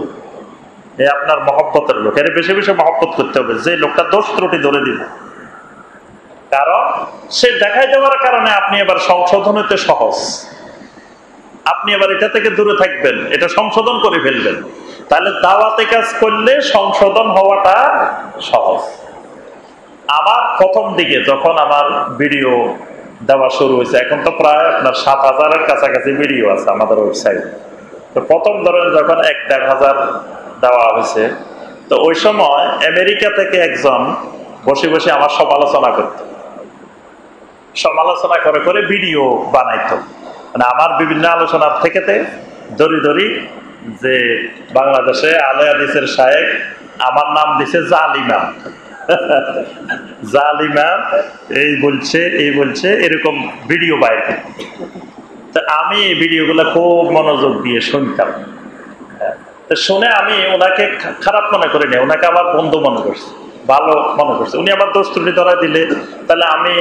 আপনার মহব্বতের লোক, এর বেশি বেশি মহব্বত করতে হবে। যে লোকটা দোষ ত্রুটি ধরে দিবে, কারণ সে দেখাই দেওয়ার কারণে আপনি এবার সংশোধন হতে সহজ। আপনি এবার এটা থেকে দূরে থাকবেন, এটা সংশোধন করে ফেলবেন। তাহলে দাওয়াতে কাজ করলে সংশোধন হওয়াটা সহজ। আমার প্রথম দিকে যখন আমার ভিডিও দেওয়া শুরু হয়েছে, এখন তো প্রায় আপনার 7,000-এর কাছাকাছি ভিডিও আছে আমাদের ওয়েবসাইটে। তো প্রথম ধরেন যখন 1-1,500 দেওয়া হয়েছে, তো ওই সময় আমেরিকা থেকে একজন বসে বসে আমার সমালোচনা করত, সমালোচনা করে করে ভিডিও বানাইতো। মানে আমার বিভিন্ন আলোচনার থেকে ধরি যে বাংলাদেশে আলে হাদিসের শায়েখ আমার নাম দিছে জালিমা, জালিমা এই বলছে এরকম ভিডিও বাইরে। তো আমি এই ভিডিওগুলো খুব মনোযোগ দিয়ে শুনতাম। তো শুনে আমি ওনাকে খারাপ মনে করি না, ওনাকে আমার বন্ধু মনে করছি, ভালো মনে করছি। উনি আমার দোষ ত্রুটি ধরা দিলে তাহলে আমি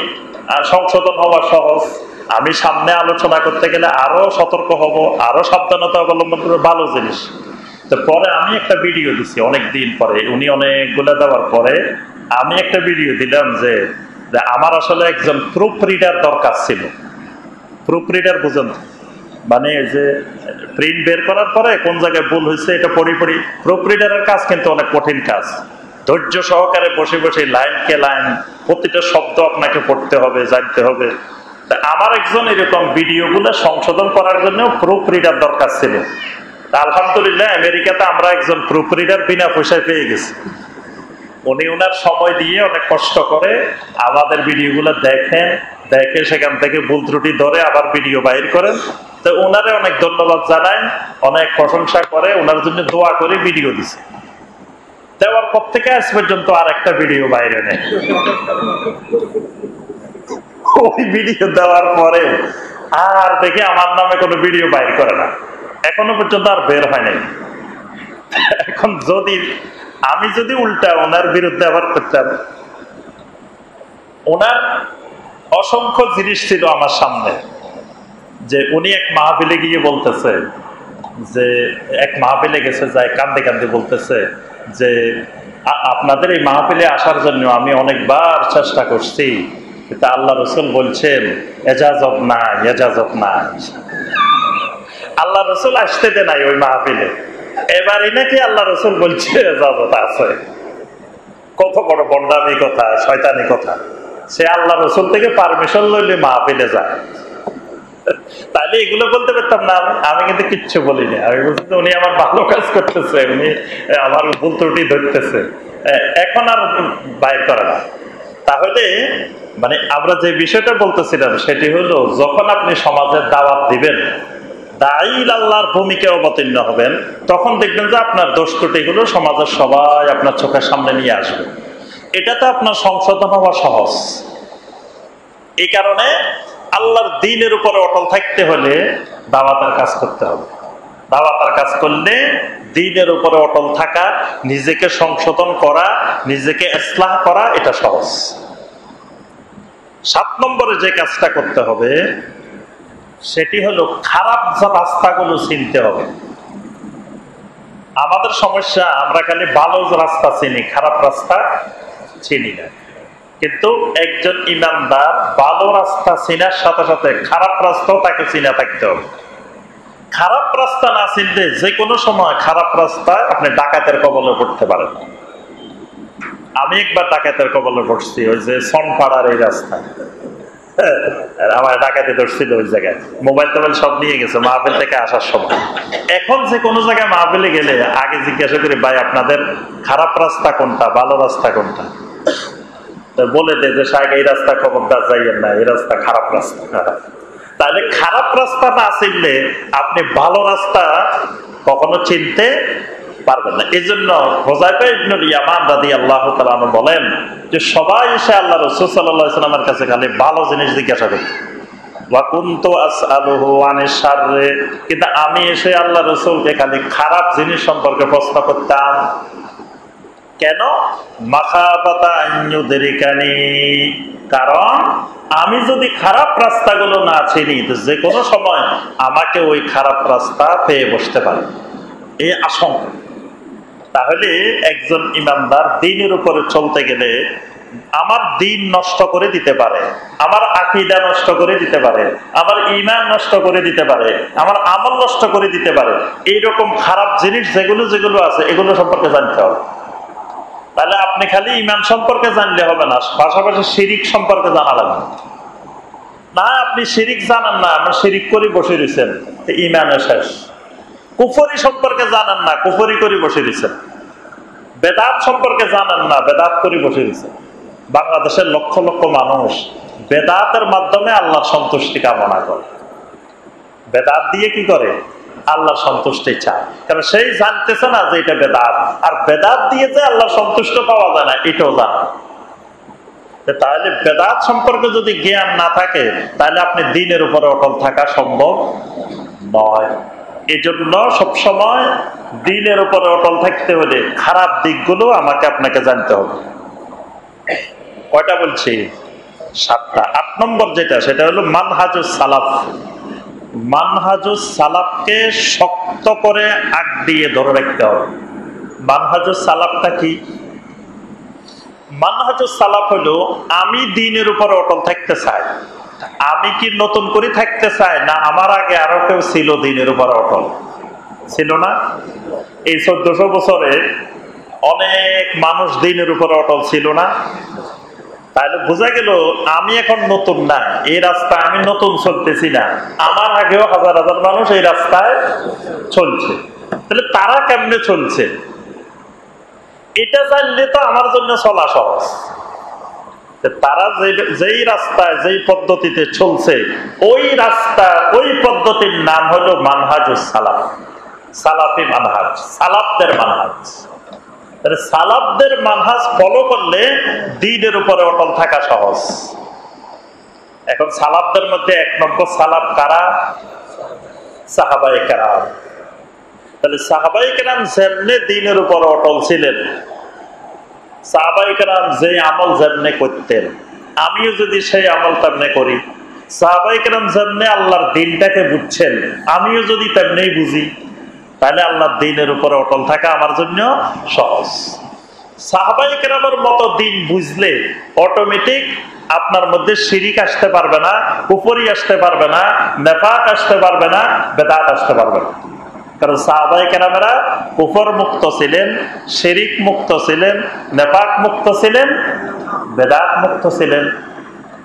সংশোধন হওয়া সহজ। আমি সামনে আলোচনা করতে গেলে আরো সতর্ক হব, আরো সাবধানতা অবলম্বন করবো, ভালো জিনিস। তো পরে আমি একটা ভিডিও দিছি অনেকদিন পরে, উনি অনেকগুলো দেওয়ার পরে আমি একটা ভিডিও দিলাম যে আমার আসলে একজন প্রুফ রিডার দরকার ছিল। প্রুফ রিডার বুঝেন, মানে যে প্রিন্ট বের করার পরে কোন জায়গায় ভুল হয়েছে এটা পড়ি। প্রুফ রিডারের কাজ কিন্তু অনেক কঠিন কাজ। ধৈর্য সহকারে বসে বসে লাইনকে লাইন প্রতিটা শব্দ আপনাকে পড়তে হবে, জানতে হবে। আমার একজন এরকম ভিডিওগুলো সংশোধন করার জন্য প্রুফ রিডার দরকার ছিল। আলহামদুলিল্লাহ আমেরিকাতে আমরা একজন প্রুফ রিডার বিনা পয়সায় পেয়ে গেছি। উনি ওনার সময় দিয়ে অনেক কষ্ট করে আমাদের ভিডিওগুলো দেখে সেখান থেকে ভুল ত্রুটি ধরে আবার ভিডিও বাইর করেন। তো ওনারে অনেক ধন্যবাদ জানাই, অনেক প্রশংসা করে, ওনার জন্য দোয়া করে ভিডিও দিছে। দেওয়ার পর থেকে আজ পর্যন্ত আর একটা ভিডিও বাইরে নেই। ওই ভিডিও দেওয়ার পরে আর দেখে আমার নামে কোনো ভিডিও বাইর করে না, এখনো পর্যন্ত আর বের হয় নাই। এখন আমি যদি উল্টা ওনার বিরুদ্ধে আবার করতাম, ওনার অসংখ্য জিনিস ছিল আমার সামনে, যে উনি এক মাহফিলে গিয়ে বলতেছে, যে এক মাহফিলে গেছে যায় কান্দে কান্দে বলতেছে যে আপনাদের এই মাহফিলে আসার জন্য আমি অনেকবার চেষ্টা করছি, কিন্তু আল্লাহ রসুল বলছেন এজাজত নাই, এজাজত নাই। আল্লাহ রসুল আসতে দে নাই ওই মাহফিলে, এবারে নাকি আল্লাহ রসুল বলছে এজাজত আছে। কত বড় বন্ডামি কথা, শয়তানি কথা। সে আল্লাহ রসুল থেকে পারমিশন লইলে মাহফিলে যায়। তাহলে এগুলো বলতে পারতাম না, আমি কিন্তু কিচ্ছু বলিনি। আমি বলছি উনি আমার ভালো কাজ করতেছে, উনি আমার ভুল ত্রুটি ধরতেছে, এখন আর বাইর করে না। তাহলে মানে আমরা যে বিষয়টা বলতেছিলাম সেটি হলো, যখন আপনি সমাজের দাওয়াত দিবেন, দাঈল আল্লাহর ভূমিকায় অবতীর্ণ হবেন, তখন দেখবেন যে আপনার দোষ ত্রুটিগুলো সমাজের সবাই আপনার চোখের সামনে নিয়ে আসবে। এটাতে আপনার সংশোধন হওয়া সহজ। এই কারণে আল্লাহর দ্বীনের উপরে অটল থাকতে হলে দাওয়াতের কাজ করতে হবে। দাওয়াতের কাজ করলে দ্বীনের উপরে অটল থাকা, নিজেকে সংশোধন করা, নিজেকে ইসলাহ করা, এটা সহজ। 7 নম্বরে যে কাজটা করতে হবে সেটি হলো খারাপ রাস্তাগুলো চিনতে হবে। আমাদের সমস্যা, আমরা খালি ভালো রাস্তা চিনি, খারাপ রাস্তা চিনি না। কিন্তু একজন ইমানদার ভালো রাস্তা চিনার সাথে সাথে খারাপ রাস্তাও তাকে চিনা থাকতে হবে। খারাপ রাস্তা না চিনলে যে কোনো সময় খারাপ রাস্তায় আপনি ডাকাতের কবলে পড়তে পারেন। আমি একবার ডাকাতের কবলে পড়ছি, ওই যে সনপাড়ার এই রাস্তা, আমার ডাকাতি ধরছিল ওই জায়গায়, মোবাইল টোবাইল সব নিয়ে গেছে মাহফিল থেকে আসার সময়। এখন যে কোনো জায়গায় মাহফিলে গেলে আগে জিজ্ঞাসা করি, ভাই আপনাদের খারাপ রাস্তা কোনটা, ভালো রাস্তা কোনটা? বলে দে যে সাহেব এই রাস্তা খবরদার যাইয়েন না, এই রাস্তা খারাপ রাস্তা। তাহলে খারাপ রাস্তা না চিনলে আপনি ভালো রাস্তা কখনো চিনতে পারবেন না। এই জন্য হুযায়ফা ইবনুল ইয়ামান রাদিয়াল্লাহু তাআলা আনহু বলেন যে সবাই এসে আল্লাহ রাসূল সাল্লাল্লাহু আলাইহি ওয়াসাল্লামের কাছে খালি ভালো জিনিস জিজ্ঞাসা করত, ওয়া কুনতু আসআলুহু আনিশ শাররি, কিন্তু আমি এসে আল্লাহ রাসূলকে খালি খারাপ জিনিস সম্পর্কে প্রশ্ন করতাম। কেন? মাখাবাতা আন ইউদরিকানি, কারণ আমি যদি খারাপ রাস্তাগুলো না চিনি তো যে কোনো সময় আমাকে ওই খারাপ রাস্তা পেয়ে বসতে পারে, এই আশঙ্কা। তাহলে একজন ইমানদার দ্বীনের উপরে চলতে গেলে আমার দ্বীন নষ্ট করে দিতে পারে, আমার আকীদা নষ্ট করে দিতে পারে, আমার ঈমান নষ্ট করে দিতে পারে, আমার আমল নষ্ট করে দিতে পারে, এইরকম খারাপ জিনিস যেগুলো আছে এগুলো সম্পর্কে জানতে হবে। তাহলে আপনি খালি ঈমান সম্পর্কে জানলে হবে না, পাশাপাশি শিরিক সম্পর্কে জানা লাগবে। না, আপনি শিরিক জানেন না, আপনি শিরিক করে বসে রয়েছেন, ঈমানে শেষ। কুফরি সম্পর্কে জানেন না, কুফরি করে বসে রয়েছেন। বেদাত সম্পর্কে জানেন না, বেদাত করে বসে রয়েছেন। বাংলাদেশের লক্ষ লক্ষ মানুষ বেদাতের মাধ্যমে আল্লাহর সন্তুষ্টি কামনা করে। বেদাত দিয়ে কি করে? আল্লাহর সন্তুষ্টি চায়, কারণ সেই জানতেছে না যে এটা বেদাত, আর বেদাত দিয়ে যে আল্লাহর সন্তুষ্ট পাওয়া যায় না এটাও জানা। তাহলে বেদাত সম্পর্কে যদি জ্ঞান না থাকে তাহলে আপনি দ্বীনের উপরে অটল থাকা সম্ভব নয়। এই জন্য সবসময় দ্বীনের উপরে অটল থাকতে হলে খারাপ দিকগুলো আমাকে আপনাকে জানতে হবে। কয়টা বলছি? 7টা। 8 নম্বর যেটা, সেটা হলো মানহাজুস সালাফ। মানহাজুস সালাফকে শক্ত করে আগ দিয়ে ধরে রাখতে হবে। মানহাজুস সালাফটা কি? মানহাজুস সালাফ হলো আমি দ্বীনের উপরে অটল থাকতে চাই। আমি কি নতুন করে থাকতে চাই না আমার আগে আরো কেউ ছিল দ্বীনের উপরে অটল? ছিল না? এই 1400 বছরে অনেক মানুষ দ্বীনের উপরে অটল ছিল না? তাহলে বোঝা গেল আমি এখন নতুন না, এই রাস্তায় আমি নতুন চলতেছি না, আমার আগেও হাজার হাজার মানুষ এই রাস্তায় চলছে। তাহলে তারা কেমনে চলছে এটা জানলে তো আমার জন্য চলা সহজ। তারা যেই রাস্তায় যেই পদ্ধতিতে চলছে ওই রাস্তা ওই পদ্ধতির নাম হলো মানহাজুস সালাফ, সালাফি মানহাজ, সালাফদের মানহাজ। সালাফদের মানহাজ ফলো করলে দ্বীনের উপরে অটল থাকা সহজ। এখন সালাফদের মধ্যে 1 নম্বর সালাফ কারা? সাহাবায়ে কেরাম। তাহলে সাহাবায়ে কেরাম যেমনে দ্বীনের উপর অটল ছিলেন, সাহাবায়ে কেরাম যে আমল যেমনে করতেন, আমিও যদি সেই আমল তেমনি করি, সাহাবায়ে কেরাম যেমনে আল্লাহর দ্বীনটাকে বুঝছেন, আমিও যদি তেমনি বুঝি, তাহলে আল্লাহর দ্বীনের উপরে অটল থাকা আমার জন্য সহজ। সাহাবায়ে কেরামের মতো দ্বীন বুঝলে অটোমেটিক আপনার মধ্যে শিরিক আসতে পারবে না, কুফরি আসতে পারবে না, নেফাক আসতে পারবে না, বেদাত আসতে পারবে না। কারণ সাহাবায়ে কেরামেরা কুফর মুক্ত ছিলেন, শিরিক মুক্ত ছিলেন, নেফাক মুক্ত ছিলেন, বেদাত মুক্ত ছিলেন।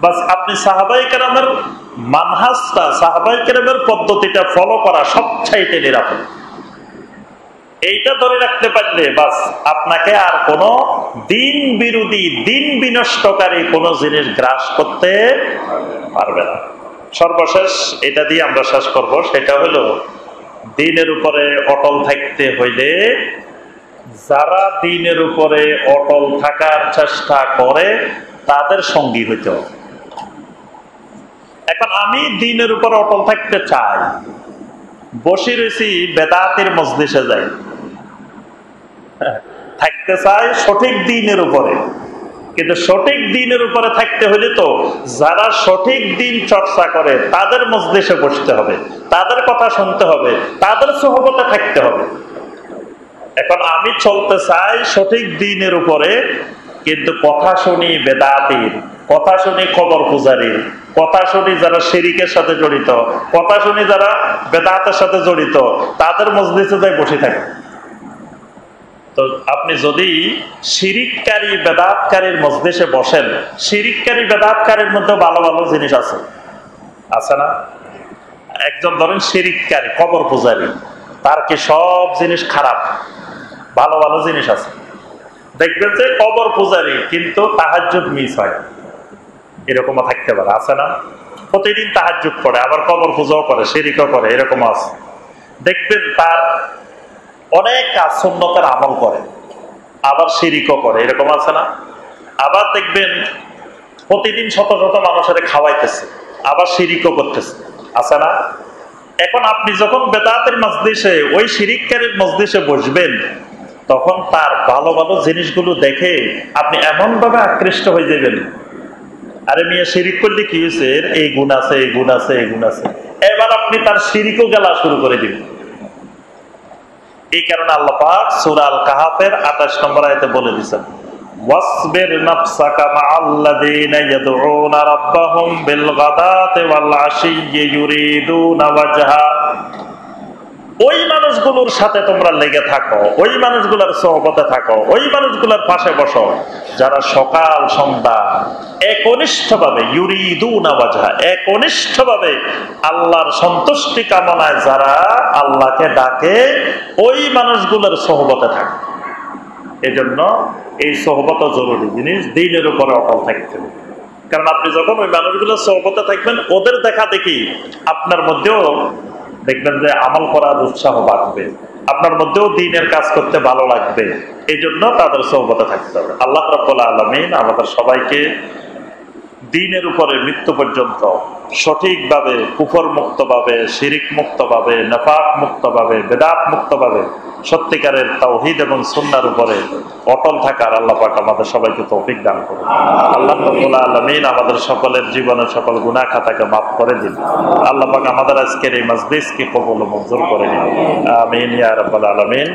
বাস আপনি সাহাবায়ে কেরামের মানহাজটা, সাহাবায়ে কেরামের পদ্ধতিটা ফলো করা সবচাইতে নিরাপদ। এইটা ধরে রাখতে পারলে বাস আপনাকে আর কোন দিন বিরোধী, দিন বিনষ্টকারী কোন জিনিস গ্রাস করতে পারবে না। সর্বশেষ এটা দিয়ে আমরা শেষ করব, সেটা হলো দ্বীনের উপরে অটল থাকতে হইলে যারা দ্বীনের উপরে অটল থাকার চেষ্টা করে তাদের সঙ্গী হইতে হবে। এখন আমি দ্বীনের উপর অটল থাকতে চাই, বসে রয়েছি বেদাতের মজলিসে যাই, থাকতে চাই সঠিক দ্বীনের উপরে, কিন্তু সঠিক দ্বীনের উপরে থাকতে হলে তো যারা সঠিক দ্বীন চর্চা করে তাদের মজলিসে বসতে হবে, তাদের কথা শুনতে হবে, তাদের সোহবতে থাকতে হবে। এখন আমি চলতে চাই সঠিক দ্বীনের উপরে, কিন্তু কথা শুনি বেদাতির, কথা শুনি কবর পূজারীর, কথা শুনি যারা শিরিকের সাথে জড়িত, কথা শুনি যারা বেদাতের সাথে জড়িত, তাদের মজলিসে যাই বসে থাকে। তো আপনি যদি শিরিককারী বেদাতকারীর মজলিসে বসেন, শিরিককারী বেদাতকারীর মধ্যে ভালো ভালো জিনিস আছে, আছে না? একজন ধরেন শিরিককারী কবর পূজারী, তার কি সব জিনিস খারাপ? ভালো ভালো জিনিস আছে। দেখবেন যে কবর পূজারী কিন্তু তাহাজ্জুদ মিস হয়, এরকমও থাকতে পারে, আছে না? প্রতিদিন তাহাজ্জুদ পড়ে, আবার কবর পূজাও করে, শিরিকও করে, এরকম আছে। দেখবেন তার অনেক কাজ সুন্নতের আমল করে, আবার শিরিকও করে, এরকম আছে না? আবার দেখবেন প্রতিদিন শত শত মানুষের খাওয়াইতেছে, আবার শিরিকও করতেছে, আছে না? এখন আপনি যখন বেদাতের মজলিসে, ওই শিরিককারীর মজলিসে বসবেন, তখন তার ভালো ভালো জিনিসগুলো দেখে আপনি এমন ভাবে আকৃষ্ট হয়ে যাবেন, আরে মিয়া শিরিক করলে কি হয়েছে, এই গুণ আছে, এই গুণ আছে, এই গুণ আছে, এবার আপনি তার শিরিকও গেলা শুরু করে দিবেন। এই কারণে আল্লাহ পাক সূরা আল কাহাফের 28 নম্বর আয়াতে বলে দিয়েছেন, ওয়াসবির নাফসাকা মাআল্লাযীনা ইয়াদউনা রাব্বাহুম বিল গাদাতি ওয়াল আশিয়্যি ইউরিদুনা ওয়াজহা। ওই মানুষগুলোর সাথে তোমরা লেগে থাকো, ওই মানুষগুলোর সোহবতে থাকো, ওই মানুষগুলোর পাশে বসো যারা সকাল সন্ধ্যা একনিষ্ঠভাবে ইউরিদুনা ওয়াজহা, একনিষ্ঠভাবে আল্লাহর সন্তুষ্টি কামনায় যারা আল্লাহকে ডাকে, ওই মানুষগুলোর সোহবতে থাকে। এজন্য এই সোহবত জরুরি জিনিস, দ্বীনের উপরে অটল থাকতে হবে। কারণ আপনি যখন ওই মানুষগুলোর সোহবতে থাকবেন, ওদের দেখা দেখি আপনার মধ্যেও দেখবেন যে আমল করার উৎসাহ বাড়বে, আপনার মধ্যেও দ্বীনের কাজ করতে ভালো লাগবে। এই জন্য তাদের সোহবতে থাকতে হবে। আল্লাহ রাব্বুল আলামিন আমাদের সবাইকে দ্বীনের উপরে মৃত্যু পর্যন্ত সঠিকভাবে, কুফর মুক্তভাবে, শিরিক মুক্তভাবে, নেফাক মুক্তভাবে, বেদাত মুক্তভাবে সত্যিকারের তাওহীদ এবং সুন্নাহর উপরে অটল থাকার আল্লাহ পাক আমাদের সবাইকে তৌফিক দান করুন। আল্লাহ রাব্বুল আলামিন আমাদের সকলের জীবনের সকল গুনাহ খাতাকে মাফ করে দিন। আল্লাহ পাক আমাদের আজকের এই মজলিসকে কবুল ও মঞ্জুর করে নিন। আমিন ইয়া রাব্বাল আলামিন।